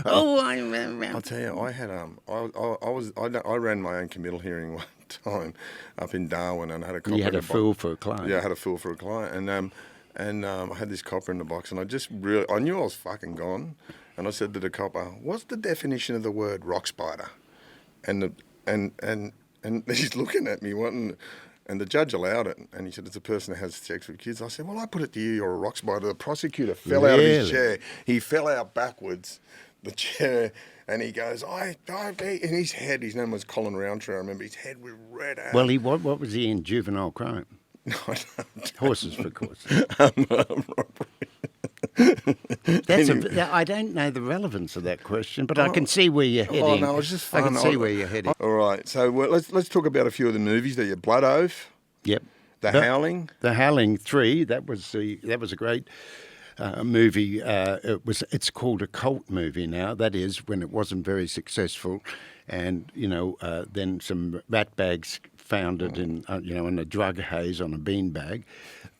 Oh, I'll tell you, I had I ran my own committal hearing one time up in Darwin, and I had a copper. You had in a the fool for a client. Yeah, I had a fool for a client, and I had this copper in the box, and I knew I was fucking gone, and I said to the copper, "What's the definition of the word rock spider?" And he's looking at me wanting. And the judge allowed it, and he said, it's a person who has sex with kids. I said, well, I put it to you, you're a rock spider. The prosecutor fell out of his chair. He fell out backwards, the chair, and he goes, in his head, his name was Colin Roundtree, I remember, his head was red out. Well, what was he in? Juvenile crime? Horses for course. I don't know the relevance of that question, but I can see where you're heading. Oh, no, it's just fun. I can see where you're heading. All right, so let's talk about a few of the movies. There, Blood Oath, Yep. The Howling. The Howling 3, that was a great movie. It's called a cult movie now. That is, when it wasn't very successful, and then some ratbags found it in a drug haze on a beanbag.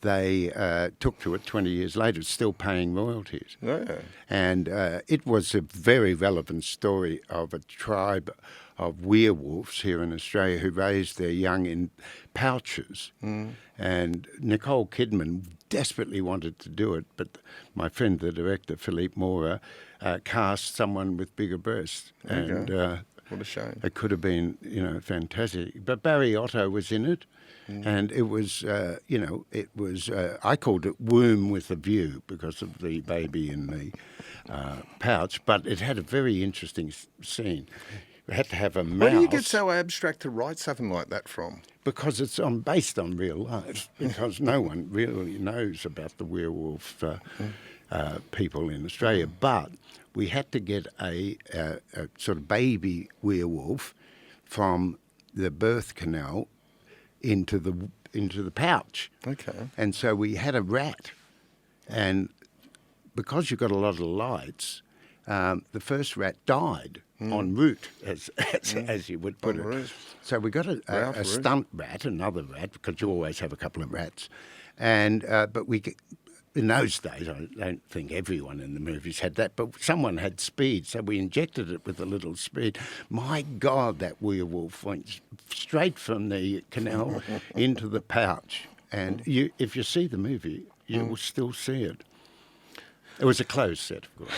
They took to it 20 years later, still paying royalties. Yeah. And it was a very relevant story of a tribe of werewolves here in Australia who raised their young in pouches. And Nicole Kidman desperately wanted to do it, but my friend, the director, Philippe Mora, cast someone with bigger breasts. Okay. And What a shame. it could have been, fantastic. But Barry Otto was in it, and it was, I called it Womb with a View because of the baby in the pouch, but it had a very interesting scene. We had to have a mouse. Where do you get so abstract to write something like that from? Because it's based on real life, because no one really knows about the werewolf people in Australia. But we had to get a sort of baby werewolf from the birth canal into the pouch. Okay. And so we had a rat, and because you've got a lot of lights, the first rat died en route, as you would put En it. route. So we got a stunt rat, another rat, because you always have a couple of rats, and but in those days, I don't think everyone in the movies had that, but someone had speed, so we injected it with a little speed. My God, that werewolf went straight from the canal into the pouch, and if you see the movie, you will still see it. It was a closed set, of course.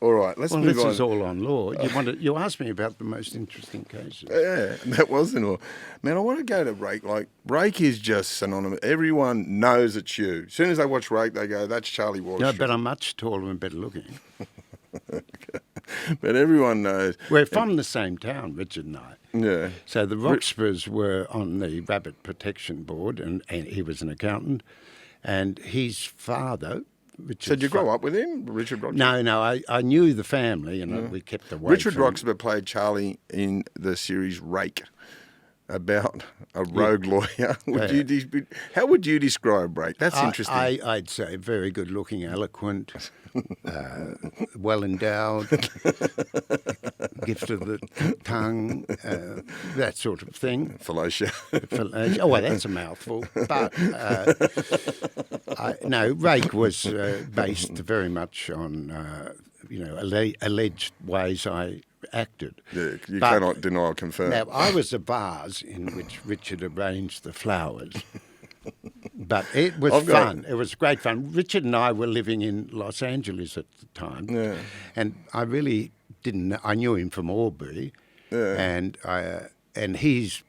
All right, let's move this on. is all on law. You asked me about the most interesting cases. Yeah, that wasn't all. Man, I want to go to Rake. Like, Rake is just synonymous. Everyone knows it's you. As soon as they watch Rake, they go, that's Charlie Waterstreet. No, but I'm much taller and better looking. But everyone knows. We're from the same town, Richard and I. Yeah. So the Roxburghs were on the Rabbit Protection Board, and he was an accountant. And his father, Richard... So did you grow up with him, Richard Roxburgh? No, I knew the family, and we kept away Richard from... Roxburgh played Charlie in the series Rake, about a rogue lawyer. How would you describe Rake? That's interesting. I'd say very good-looking, eloquent, well-endowed, gift of the tongue, that sort of thing. Felicia. Oh, well, that's a mouthful. But, no, Rake was based very much on, alleged ways I acted. Yeah, you cannot deny or confirm. Now, I was a vase in which Richard arranged the flowers. But it was fun. It was great fun. Richard and I were living in Los Angeles at the time. Yeah. And I really didn't know. I knew him from Albury. Yeah. And and his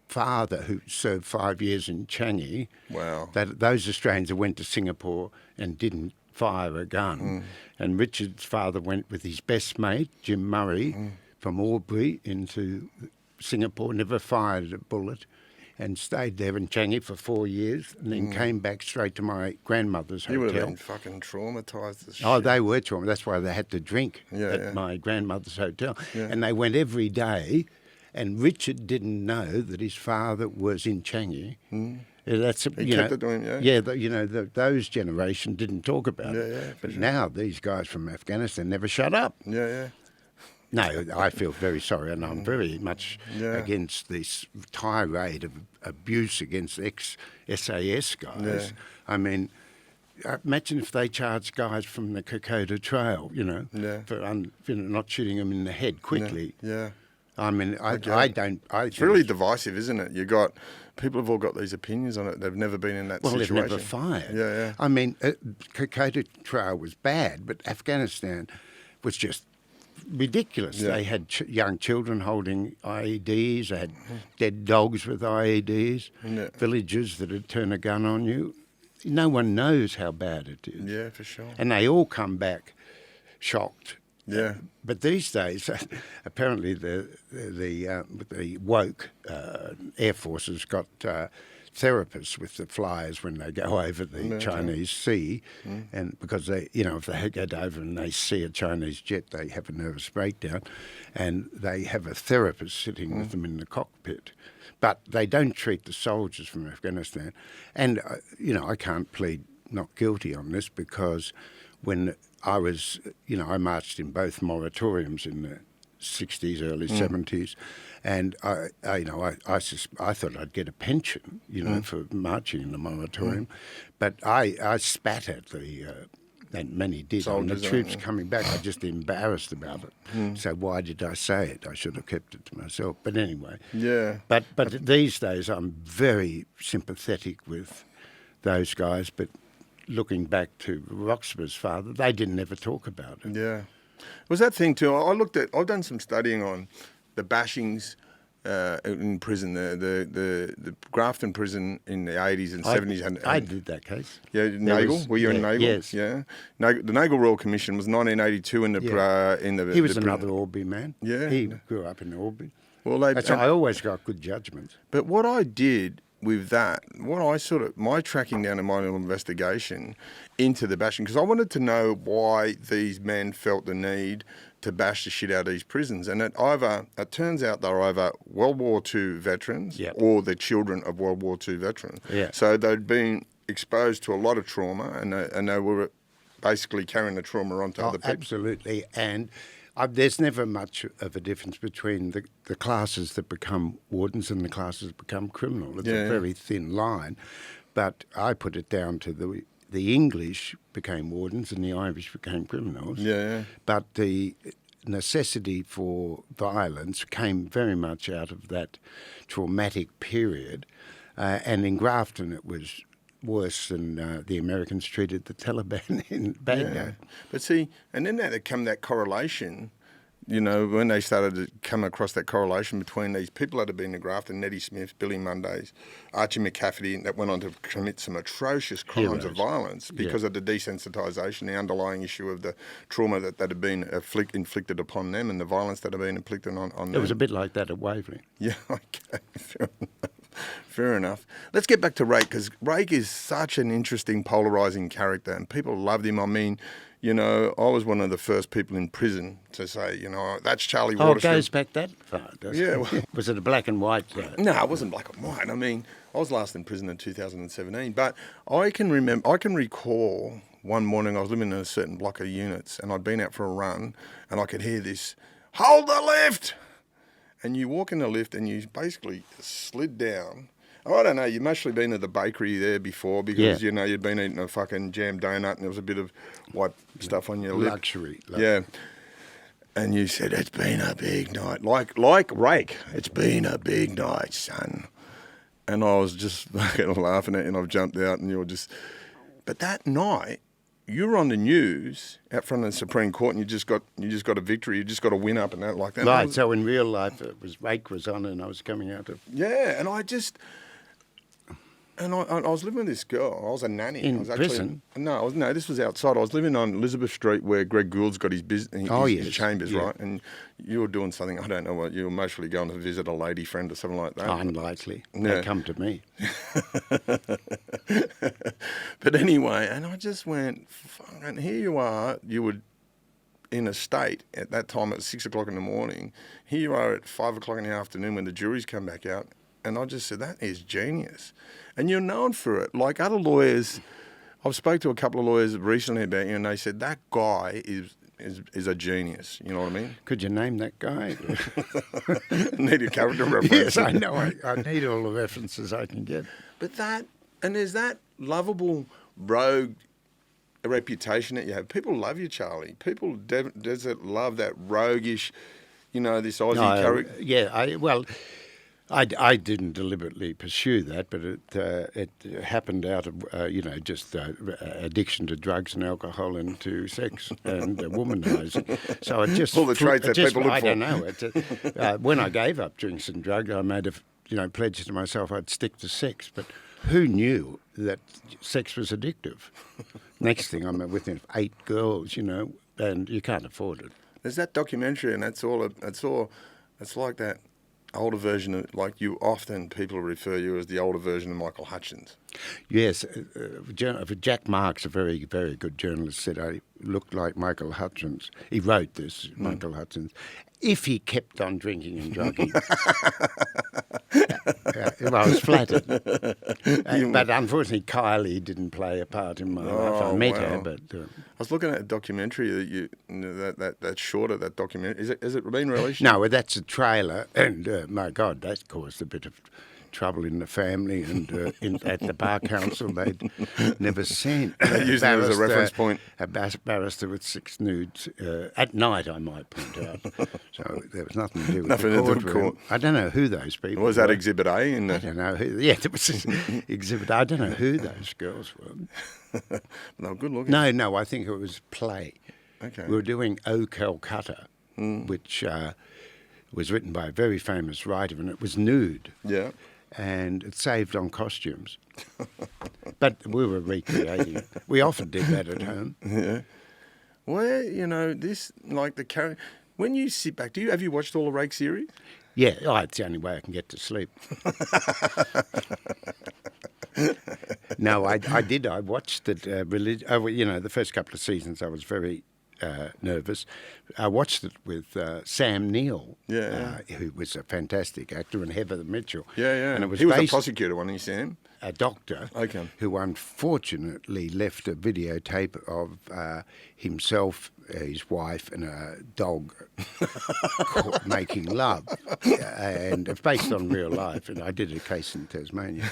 father, who served 5 years in Changi, Wow. those Australians that went to Singapore and didn't fire a gun. And Richard's father went with his best mate, Jim Murray, from Albury into Singapore, never fired a bullet, and stayed there in Changi for 4 years, and then came back straight to my grandmother's hotel. You would have been fucking traumatised as shit. Oh, they were traumatized. That's why they had to drink Yeah, at yeah. my grandmother's hotel. Yeah. And they went every day, and Richard didn't know that his father was in Changi. That's He kept it to him, yeah? Yeah, those generation didn't talk about Yeah, it. yeah, for But sure. now these guys from Afghanistan never shut up. Yeah, yeah. No, I feel very sorry, and I'm very much Yeah. against this tirade of abuse against ex-SAS guys. Yeah. I mean, imagine if they charged guys from the Kokoda Trail, Yeah. for not shooting them in the head quickly. Yeah. I mean, I don't. It's really divisive, isn't it? People have all got these opinions on it. They've never been in that situation. Well, they've never fired. Yeah, yeah. I mean, Kokoda Trail was bad, but Afghanistan was just ridiculous. Yeah. They had young children holding IEDs. They had dead dogs with IEDs. Yeah. Villagers that had turned a gun on you. No one knows how bad it is. Yeah, for sure. And they all come back shocked. Yeah. But these days, apparently the woke Air Force has got therapists with the flyers when they go over the Chinese Sea, and because if they get over and they see a Chinese jet, they have a nervous breakdown, and they have a therapist sitting with them in the cockpit. But they don't treat the soldiers from Afghanistan. And, I can't plead not guilty on this because when I was, I marched in both moratoriums in the 60s, early 70s, and I thought I'd get a pension, for marching in the moratorium, but I spat at and many did, on the Soldiers, troops coming back. I was just embarrassed about it. So why did I say it? I should have kept it to myself. But anyway. Yeah. But these days I'm very sympathetic with those guys, but looking back to Roxburgh's father, they didn't ever talk about it. Yeah. It was that thing too. I've done some studying on the bashings in prison, the Grafton prison in the 80s and 70s. I did that case. Yeah, Nagel. Were you in Nagel? Yes. Yeah. The Nagel Royal Commission was 1982 in the. He was another Albury man. Yeah. He grew up in Albury. Well, I always got good judgment. But what I did with that, my tracking down in my little investigation into the bashing, because I wanted to know why these men felt the need to bash the shit out of these prisons. And it turns out they're either World War II veterans or the children of World War II veterans. Yeah. So they'd been exposed to a lot of trauma and they were basically carrying the trauma onto other people. Absolutely. And there's never much of a difference between the classes that become wardens and the classes that become criminal. It's a very thin line. But I put it down to the English became wardens and the Irish became criminals. Yeah. But the necessity for violence came very much out of that traumatic period. And in Grafton it was worse than the Americans treated the Taliban in Baghdad. Yeah. But see, and then there came that correlation, when they started to come across that correlation between these people that had been in Grafton, Nettie Smith, Billy Mondays, Archie McCafferty, that went on to commit some atrocious crimes of violence because of the desensitisation, the underlying issue of the trauma that had been inflicted upon them and the violence that had been inflicted on them. It was a bit like that at Waverley. Yeah, okay, fair enough. Let's get back to Rake, because Rake is such an interesting, polarising character, and people loved him. I mean, I was one of the first people in prison to say, that's Charlie Waterstreet. Oh, it goes back that far, does Yeah. it? Was it a black and white? No, it wasn't black and white. I mean, I was last in prison in 2017, but I can recall one morning I was living in a certain block of units, and I'd been out for a run, and I could hear this, "Hold the lift!" And you walk in the lift, and you basically slid down. I don't know, you've mostly been to the bakery there before because, you'd been eating a fucking jam donut and there was a bit of white stuff on your lip. Luxury. Yeah. And you said, "It's been a big night." Like Rake, "It's been a big night, son." And I was just fucking laughing at you, and I've jumped out and you're just... But that night, you were on the news out front of the Supreme Court, and you just got a victory. You just got a win up and that like that. Right. So in real life, it was Rake was on, and I was coming out of and I was living with this girl. I was a nanny. In I was actually, prison? No, this was outside. I was living on Elizabeth Street where Greg Gould's got his business, his chambers, right? And you were doing something, I don't know what, you were mostly going to visit a lady friend or something like that. Unlikely. They come to me. But anyway, and I just went, and here you are, you were in a state at that time at 6 o'clock in the morning. Here you are at 5 o'clock in the afternoon when the juries come back out. And I just said, that is genius. And you're known for it. Like other lawyers, I've spoke to a couple of lawyers recently about you, and they said, that guy is a genius. You know what I mean? Could you name that guy? Need a character reference. Yes, I know. I need all the references I can get. But there's that lovable rogue reputation that you have. People love you, Charlie. People love that roguish, this Aussie character. Yeah, I didn't deliberately pursue that, but it happened out of just addiction to drugs and alcohol and to sex and womanizing. So it just all the traits that people look for. I don't know. When I gave up drinks and drugs, I made a pledge to myself I'd stick to sex. But who knew that sex was addictive? Next thing I'm within 8 girls, and you can't afford it. There's that documentary, and it's like that older version of, like people refer you as the older version of Michael Hutchins. Yes, Jack Marks, a very, very good journalist, said I looked like Michael Hutchins. He wrote this, Michael Hutchins, if he kept on drinking and drugging. I was flattered. But unfortunately, Kylie didn't play a part in my life. I met her, but... I was looking at a documentary that shorter, that documentary. Has it been released? No, that's a trailer, and my God, that caused a bit of trouble in the family, and at the bar council they'd never seen. They used it as a reference point. A barrister with 6 nudes at night, I might point out. So there was nothing to do with the courtroom. I don't know who those people was. That Exhibit A? I don't know who. Yeah, there was Exhibit A. I don't know who those girls were. No, good looking. No, I think it was play. Okay. We were doing O Calcutta, which was written by a very famous writer, and it was nude. Yeah. And it saved on costumes. But we were recreating it. We often did that at home. Yeah. Well, this, like the character, when you sit back, have you watched all the Rake series? Yeah, it's the only way I can get to sleep. No, I did. I watched it. The first couple of seasons I was very nervous. I watched it with Sam Neill, who was a fantastic actor, and Heather Mitchell. Yeah. And it was he was a prosecutor, wasn't he, Sam? A doctor who unfortunately left a videotape of himself, his wife, and a dog making love. And it's based on real life, and I did a case in Tasmania.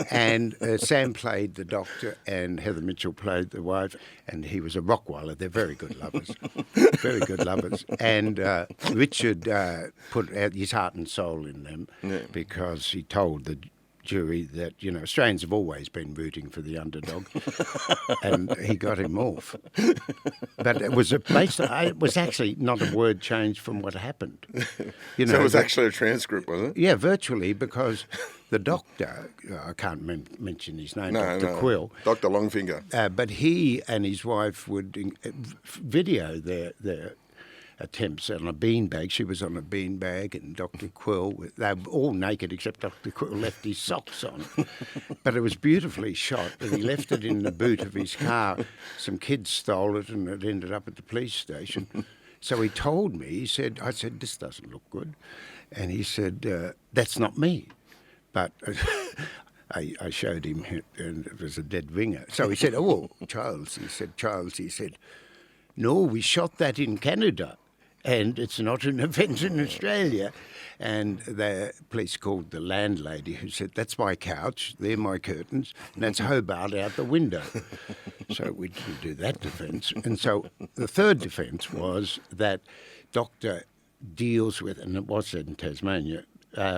And Sam played the doctor, and Heather Mitchell played the wife, and he was a Rottweiler. They're very good lovers. Very good lovers. And Richard put out his heart and soul in them because he told the jury that, Australians have always been rooting for the underdog, and he got him off. But it was it was actually not a word changed from what happened. So it was actually a transcript, was it? Yeah, virtually, because the doctor, I can't mention his name, Dr. Quill. Dr. Longfinger. But he and his wife would video their attempts on a beanbag. She was on a beanbag, and Dr. Quill, they were all naked except Dr. Quill left his socks on. But it was beautifully shot, and he left it in the boot of his car. Some kids stole it, and it ended up at the police station. So he told me, I said, this doesn't look good. And he said, that's not me. But I showed him, and it was a dead ringer. So he said, Charles, he said, no, we shot that in Canada, and it's not an event in Australia. And the police called the landlady, who said, that's my couch, they're my curtains, and that's Hobart out the window. So we didn't do that defence. And so the third defence was that doctor deals with, and it was in Tasmania,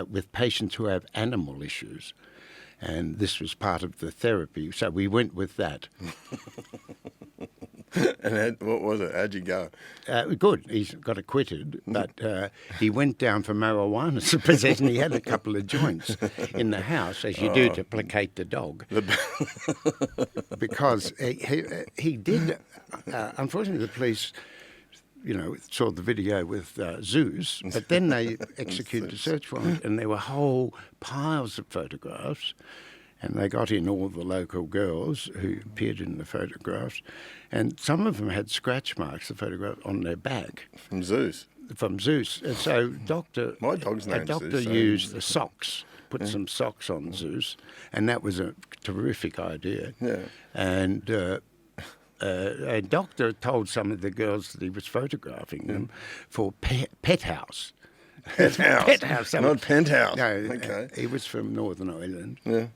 with patients who have animal issues. And this was part of the therapy, so we went with that. And what was it? How'd you go? Good. He's got acquitted, but he went down for marijuana possession. He had a couple of joints in the house, as you do to placate the dog. Because he did. Unfortunately, the police, saw the video with Zeus, but then they executed a search warrant, and there were whole piles of photographs. And they got in all the local girls who appeared in the photographs, and some of them had scratch marks, the photograph, on their back. From Zeus? From Zeus. And so My dog's name's doctor Zeus, used the socks, put some socks on Zeus, and that was a terrific idea. Yeah. And a doctor told some of the girls that he was photographing them for Pet House. Pet House? Pet House. Not Penthouse. No, Okay. he was from Northern Ireland. Yeah.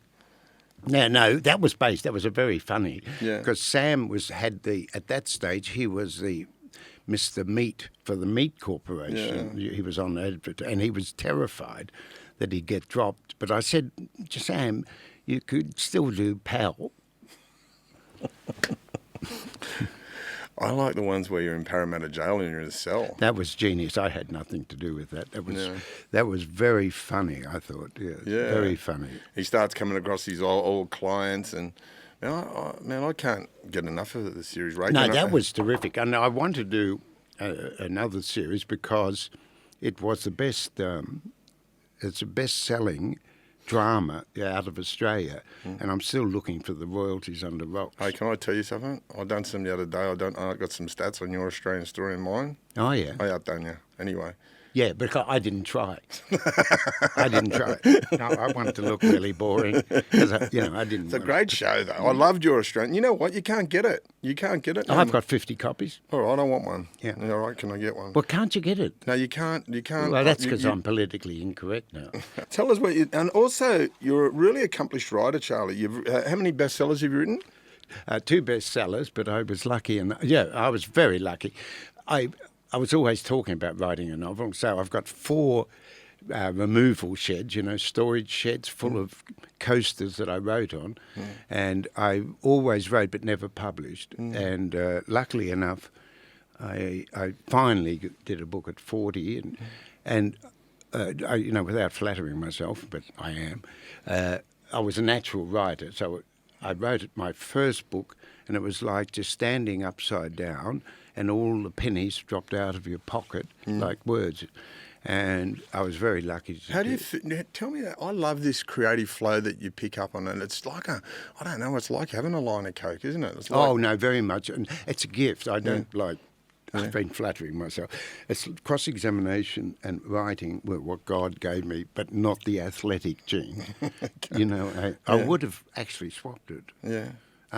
No, that was a very funny, Yeah. because Sam at that stage, he was the Mr. Meat for the Meat Corporation. Yeah. He was on advert, and he was terrified that he'd get dropped. But I said, Sam, you could still do Pal. I like the ones where you're in Parramatta Jail and you're in a cell. That was genius. I had nothing to do with that. That was very funny, I thought. Yeah, very funny. He starts coming across these old clients, and I can't get enough of the series. Rake. No, that was terrific. And I want to do another series because it was the best. It's a best-selling drama out of Australia, and I'm still looking for the royalties under rocks. Hey, can I tell you something? I done some the other day. I got some stats on your Australian story and mine. Oh yeah. I outdone you. Anyway. Yeah, because I didn't try. I didn't try. No, I wanted to look really boring because I didn't. It's a great show, though. I loved your Australian. You know what? You can't get it. You can't get it. I've got 50 copies. All right, I want one. Yeah. All right, can I get one? Well, can't you get it? No, you can't. You can't. Well, that's because I'm politically incorrect now. Tell us and also you're a really accomplished writer, Charlie. How many bestsellers have you written? 2 bestsellers, but I was lucky, I was very lucky. I was always talking about writing a novel, so I've got 4 removal sheds, storage sheds full of coasters that I wrote on, and I always wrote but never published. And luckily enough, I finally did a book at 40, and without flattering myself, but I am, I was a natural writer, so I wrote my first book, and it was like just standing upside down, and all the pennies dropped out of your pocket like words. And I was very lucky to How do you tell me that? I love this creative flow that you pick up on, and it's like I don't know, it's like having a line of coke, isn't it? It's like, no, very much. And it's a gift. I don't I've been flattering myself. It's cross-examination and writing were what God gave me, but not the athletic gene. I would have actually swapped it. Yeah.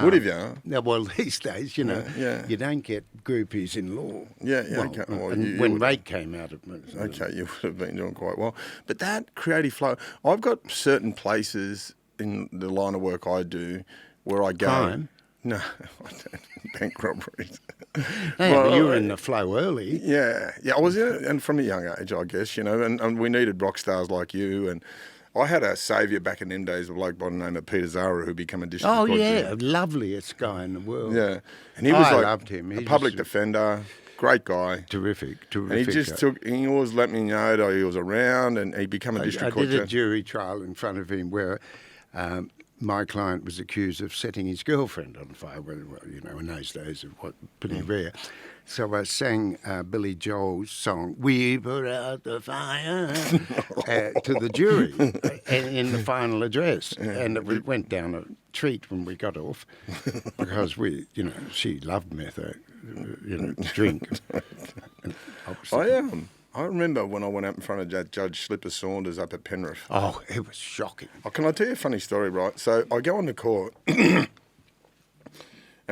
Would have you? Yeah, well, these days, you don't get groupies in law. Yeah, well, okay. Well, when Rake came out of it. Okay, you would have been doing quite well. But that creative flow, I've got certain places in the line of work I do where I go. Crime? No, I don't. Bank robberies. But you were in the flow early. Yeah, I was in it, and from a young age, I guess, and we needed rock stars like you, and I had a saviour back in them days, a bloke by the name of Peter Zara, who became a district court judge. Loveliest guy in the world. Yeah, and he was I loved him. A public defender, great guy. Terrific. And he just he always let me know that he was around, and he became a district court judge. I did a jury trial in front of him where my client was accused of setting his girlfriend on fire. Well, in those days, it was pretty rare. So I sang Billy Joel's song, "We Put Out the Fire," to the jury in the final address. And it went down a treat when we got off because she loved meth, drink. I remember when I went out in front of Judge Slipper Saunders up at Penrith. Oh, it was shocking. Oh, can I tell you a funny story, right? So I go on to court, and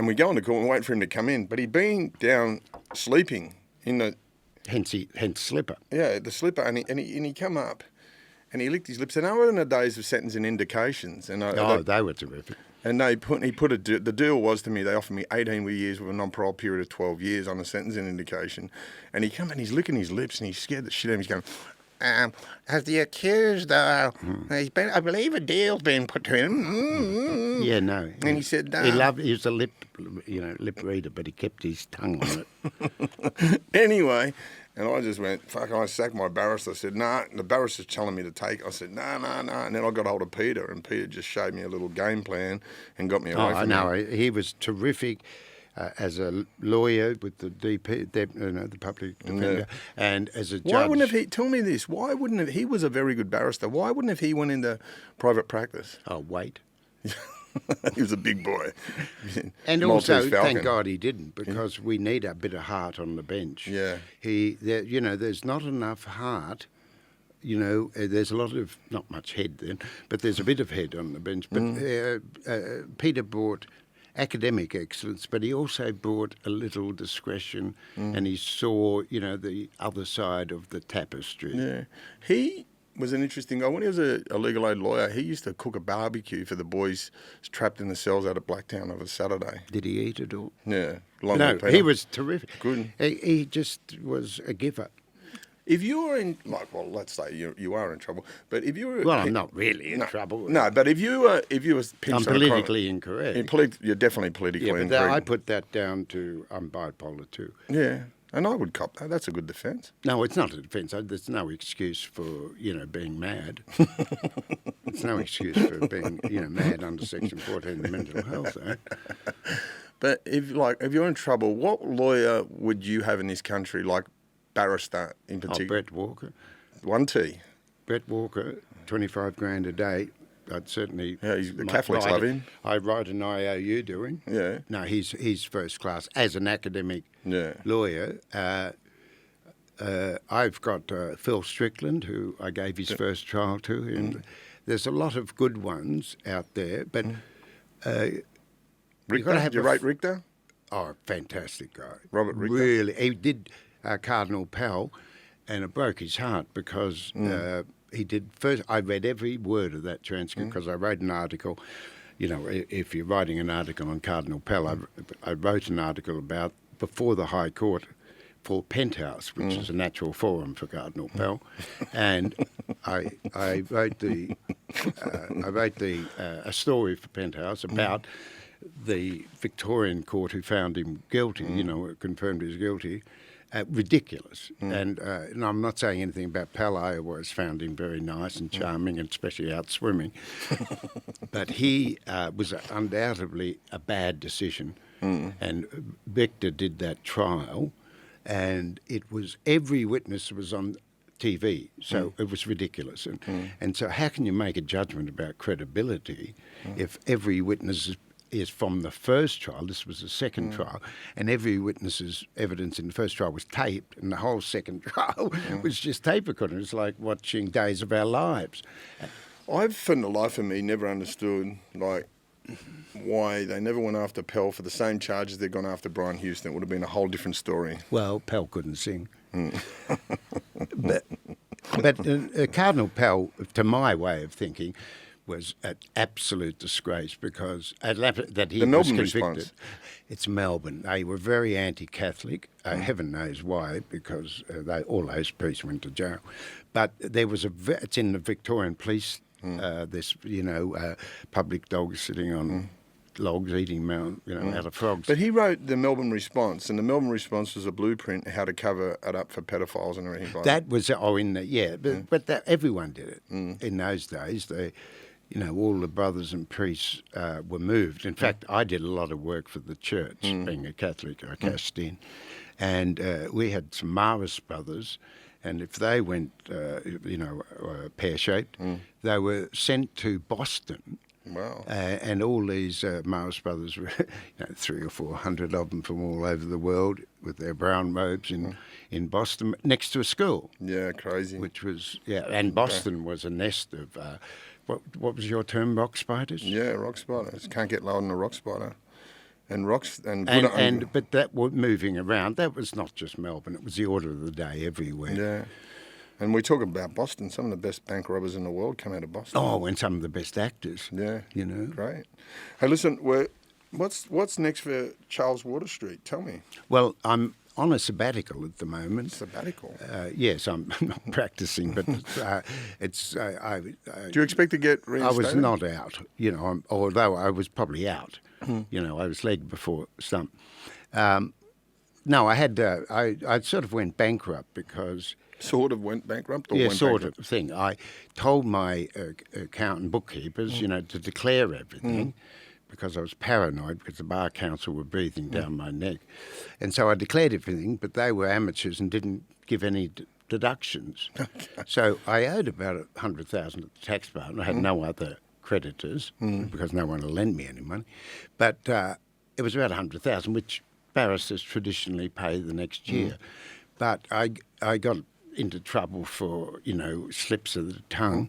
we go on to court and wait for him to come in, but he'd been down sleeping in the... Hence Slipper. Yeah, the Slipper, and he come up, and he licked his lips. And I were in the days of sentencing indications. And they were terrific. And the deal was to me, they offered me 18 years with a non-parole period of 12 years on a sentencing indication. And he come and he's licking his lips and he's scared the shit out of him. He's going, has the accused, I believe a deal's been put to him. Yeah, no. And he said, he was a lip reader, but he kept his tongue on it. Anyway, and I just went, fuck, I sacked my barrister. I said, nah, the barrister's telling me to take. I said, no. And then I got hold of Peter, and Peter just showed me a little game plan and got me away from it. He was terrific. As a lawyer with the DP, the public defender, and as a judge. Why wouldn't have he, tell me this, why wouldn't have, he was a very good barrister, why wouldn't have he went into private practice? Oh, wait. He was a big boy. And also, thank God he didn't, because we need a bit of heart on the bench. Yeah. There's not enough heart. There's a lot of, not much head then, but there's a bit of head on the bench. But Peter brought academic excellence, but he also brought a little discretion, and he saw, the other side of the tapestry. Yeah. He was an interesting guy. When he was a legal aid lawyer, he used to cook a barbecue for the boys trapped in the cells out of Blacktown over Saturday. Did he eat it all? Yeah. No, he was terrific. Good. He just was a giver. If you were in, let's say you are in trouble, but if you were... Well, I'm not really in trouble. No, but if you were pinched... I'm politically incorrect. You're definitely politically incorrect. I put that down to I'm bipolar too. Yeah, and I would cop that. That's a good defence. No, it's not a defence. There's no excuse for, being mad. There's no excuse for being, mad under Section 14 of the Mental Health Act. But if you're in trouble, what lawyer would you have in this country, like Barrister in particular? Brett Walker. 1T. Brett Walker, 25 grand a day. I'd certainly... Yeah, the Catholics love him. I write an IOU doing. Yeah. No, he's first class. As an academic lawyer, I've got Phil Strickland, who I gave his first trial to. And there's a lot of good ones out there, but... Richter? You rate Richter? Oh, fantastic guy. Robert Richter? Really. He did Cardinal Pell, and it broke his heart because he did first... I read every word of that transcript because I wrote an article. If you're writing an article on Cardinal Pell, I wrote an article about before the High Court for Penthouse, which is a natural forum for Cardinal Pell, and I wrote a story for Penthouse about the Victorian court who found him guilty, confirmed he was guilty. Ridiculous. And I'm not saying anything about Pell. I always found him very nice and charming, and especially out swimming. But he was undoubtedly a bad decision. And Victor did that trial, and it was every witness was on TV, so it was ridiculous. And so how can you make a judgment about credibility if every witness is from the first trial? This was the second trial, and every witness's evidence in the first trial was taped, and the whole second trial was just tape recorded. It's like watching Days of Our Lives. I've, for the life of me, never understood why they never went after Pell for the same charges they'd gone after Brian Houston. It would have been a whole different story. Well, Pell couldn't sing. But Cardinal Pell, to my way of thinking, was an absolute disgrace because that he was convicted. Response. It's Melbourne. They were very anti-Catholic. Heaven knows why, because all those priests went to jail. But there was it's in the Victorian police. Public dogs sitting on logs eating out of frogs. But he wrote the Melbourne response, and the Melbourne response was a blueprint how to cover it up for pedophiles and everything like that. That was but everyone did it in those days. All the brothers and priests were moved. In fact, I did a lot of work for the church, being a Catholic. I cashed in, and we had some Marist brothers. And if they went, pear-shaped, they were sent to Boston. Wow. And all these Marist brothers were, 300 or 400 of them from all over the world with their brown robes in Boston, next to a school. Yeah, crazy. Which was, and Boston was a nest of, what was your term, rock spiders? Yeah, rock spiders. Can't get lower than a rock spider. But that was moving around. That was not just Melbourne. It was the order of the day everywhere. Yeah, and we talk about Boston. Some of the best bank robbers in the world come out of Boston. Oh, and some of the best actors. Yeah, great. Hey, listen, what's next for Charles Waterstreet? Tell me. Well, I'm on a sabbatical at the moment. Sabbatical. Yes, I'm not practising, but Do you expect to get I reinstated? was not out, although I was probably out. I was leg before stump. No, I had. I sort of went bankrupt because. Sort of went bankrupt? Or Yeah, went sort bankrupt? of thing. I told my accountant bookkeepers, to declare everything because I was paranoid because the Bar Council were breathing down my neck. And so I declared everything, but they were amateurs and didn't give any deductions. So I owed about $100,000 at the tax department. I had no other creditors because no one will lend me any money. But it was about $100,000, which barristers traditionally pay the next year. But I got into trouble for, slips of the tongue,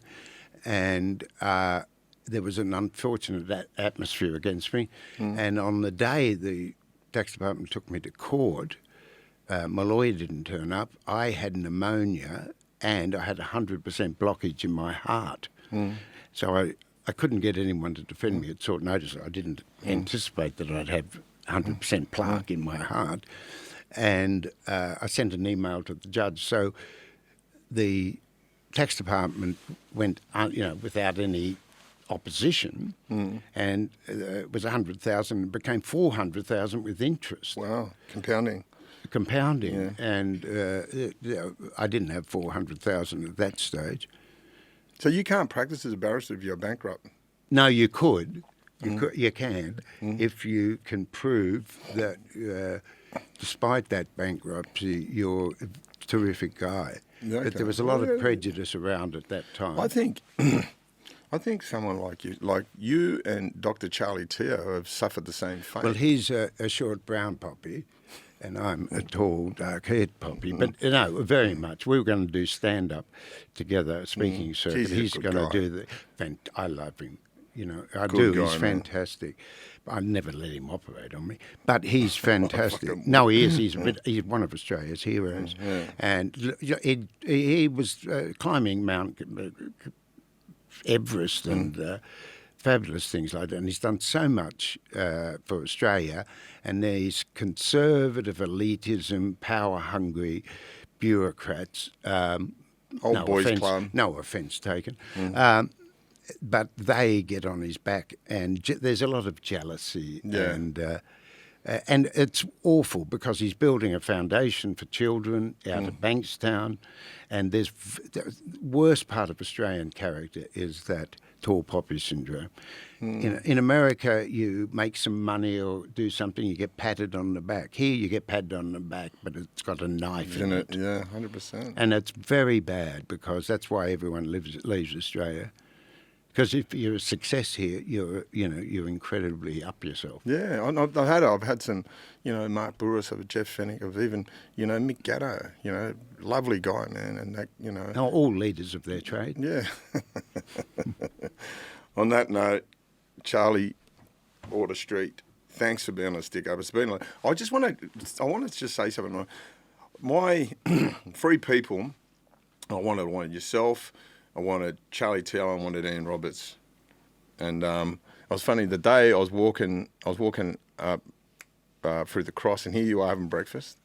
and there was an unfortunate atmosphere against me. And on the day the tax department took me to court, my lawyer didn't turn up. I had pneumonia, and I had 100% blockage in my heart. So I couldn't get anyone to defend me at short notice. I didn't anticipate that I'd have 100% plaque in my heart. And I sent an email to the judge. So the tax department went, without any opposition, and it was 100,000. It became 400,000 with interest. Wow, compounding. Compounding, and I didn't have 400,000 at that stage. So you can't practice as a barrister if you're bankrupt? No, you could. You can, if you can prove that. Despite that bankruptcy, you're a terrific guy. Okay. But there was a lot of prejudice around at that time. I think someone like you and Dr. Charlie Teo have suffered the same fate. Well, he's a short brown poppy, and I'm a tall, dark-haired poppy. But, very much. We were going to do stand-up together, speaking circuit. He's going to do the... I love him. I do. He's fantastic. I never let him operate on me, but he's fantastic. No, he is. He's one of Australia's heroes, and he was climbing Mount Everest and fabulous things like that. And he's done so much for Australia, and these conservative elitism, power-hungry bureaucrats. Old boys club. No offence taken. But they get on his back, and there's a lot of jealousy, and it's awful because he's building a foundation for children out of Bankstown, and the worst part of Australian character is that tall poppy syndrome. In America, you make some money or do something, you get patted on the back. Here, you get patted on the back, but it's got a knife in it. Yeah, 100%. And it's very bad because that's why everyone leaves Australia. Because if you're a success here, you're incredibly up yourself. Yeah, I've had some, Mark Burris, of Jeff Fennick, of even, Mick Gatto, lovely guy, man, and that, all leaders of their trade. Yeah. On that note, Charlie, Waterstreet, thanks for being on Stick Up. It's been I want to just say something. My three people, I wanted yourself. I wanted Charlie Teo, I wanted Ian Roberts. And it was funny, the day I was walking up through the cross, and here you are having breakfast.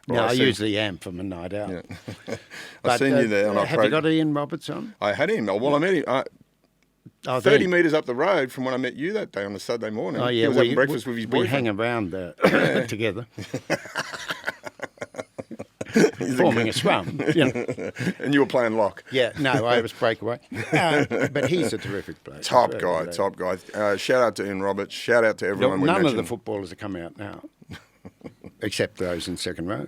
Yeah, I usually am from a night out. Yeah. I've seen you there. And have you got Ian Roberts on? I had him. Well, I met him 30 metres up the road from when I met you that day on a Saturday morning. Oh, yeah. He was having breakfast with his boyfriend. We hang around together. Forming a scrum. And you were playing lock. Yeah, no, I was breakaway. But he's a terrific player. Top guy. Shout out to Ian Roberts. Shout out to everyone. None of the footballers are coming out now, except those in second row.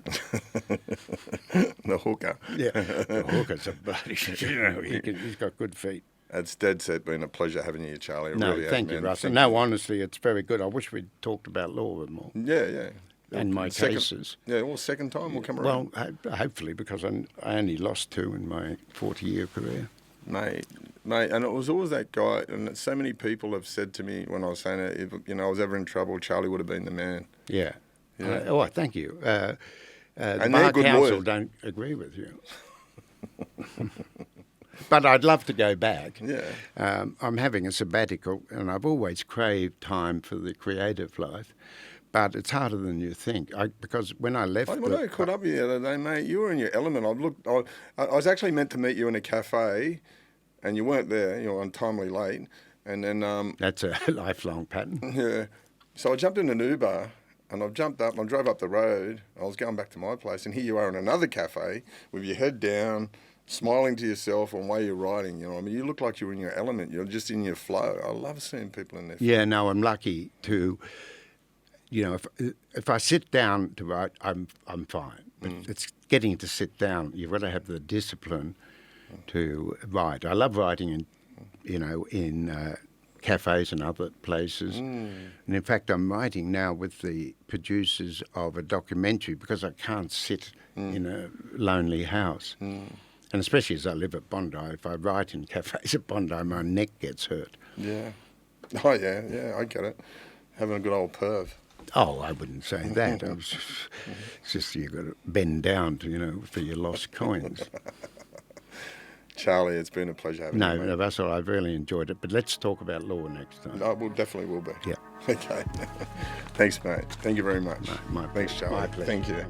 The hooker. Yeah, the hooker's a bloody. He's got good feet. It's dead set been a pleasure having you, Charlie. Thank you, Russ. No, honestly, it's very good. I wish we'd talked about law a bit more. Yeah. And my cases. Yeah, well, second time we'll come around. Well, hopefully, because I only lost 2 in my 40-year career. Mate, and it was always that guy, and so many people have said to me when I was saying that, if I was ever in trouble, Charlie would have been the man. Yeah. Thank you. And the Bar Council don't agree with you. But I'd love to go back. Yeah. I'm having a sabbatical, and I've always craved time for the creative life. but it's harder than you think. Because when I left... When I caught up with you the other day, mate, you were in your element. I was actually meant to meet you in a cafe, and you weren't there. You were untimely late. And then... That's a lifelong pattern. Yeah. So I jumped in an Uber, and I've jumped up, and I drove up the road. I was going back to my place, and here you are in another cafe with your head down, smiling to yourself on way you're riding. You know, I mean, you look like you're in your element. You're just in your flow. I love seeing people in their flow. Yeah, no, I'm lucky to, you know, if I sit down to write, I'm fine. But it's getting to sit down. You've got to have the discipline to write. I love writing in cafes and other places. And in fact, I'm writing now with the producers of a documentary because I can't sit in a lonely house. And especially as I live at Bondi, if I write in cafes at Bondi, my neck gets hurt. Yeah. Oh, yeah, I get it. Having a good old perv. Oh, I wouldn't say that. It's just you've got to bend down to, for your lost coins. Charlie, it's been a pleasure having you, mate. No, that's all. I've really enjoyed it. But let's talk about law next time. No, we definitely will be. Yeah. Okay. Thanks, mate. Thank you very much. My Thanks, Charlie. my pleasure. Thank you.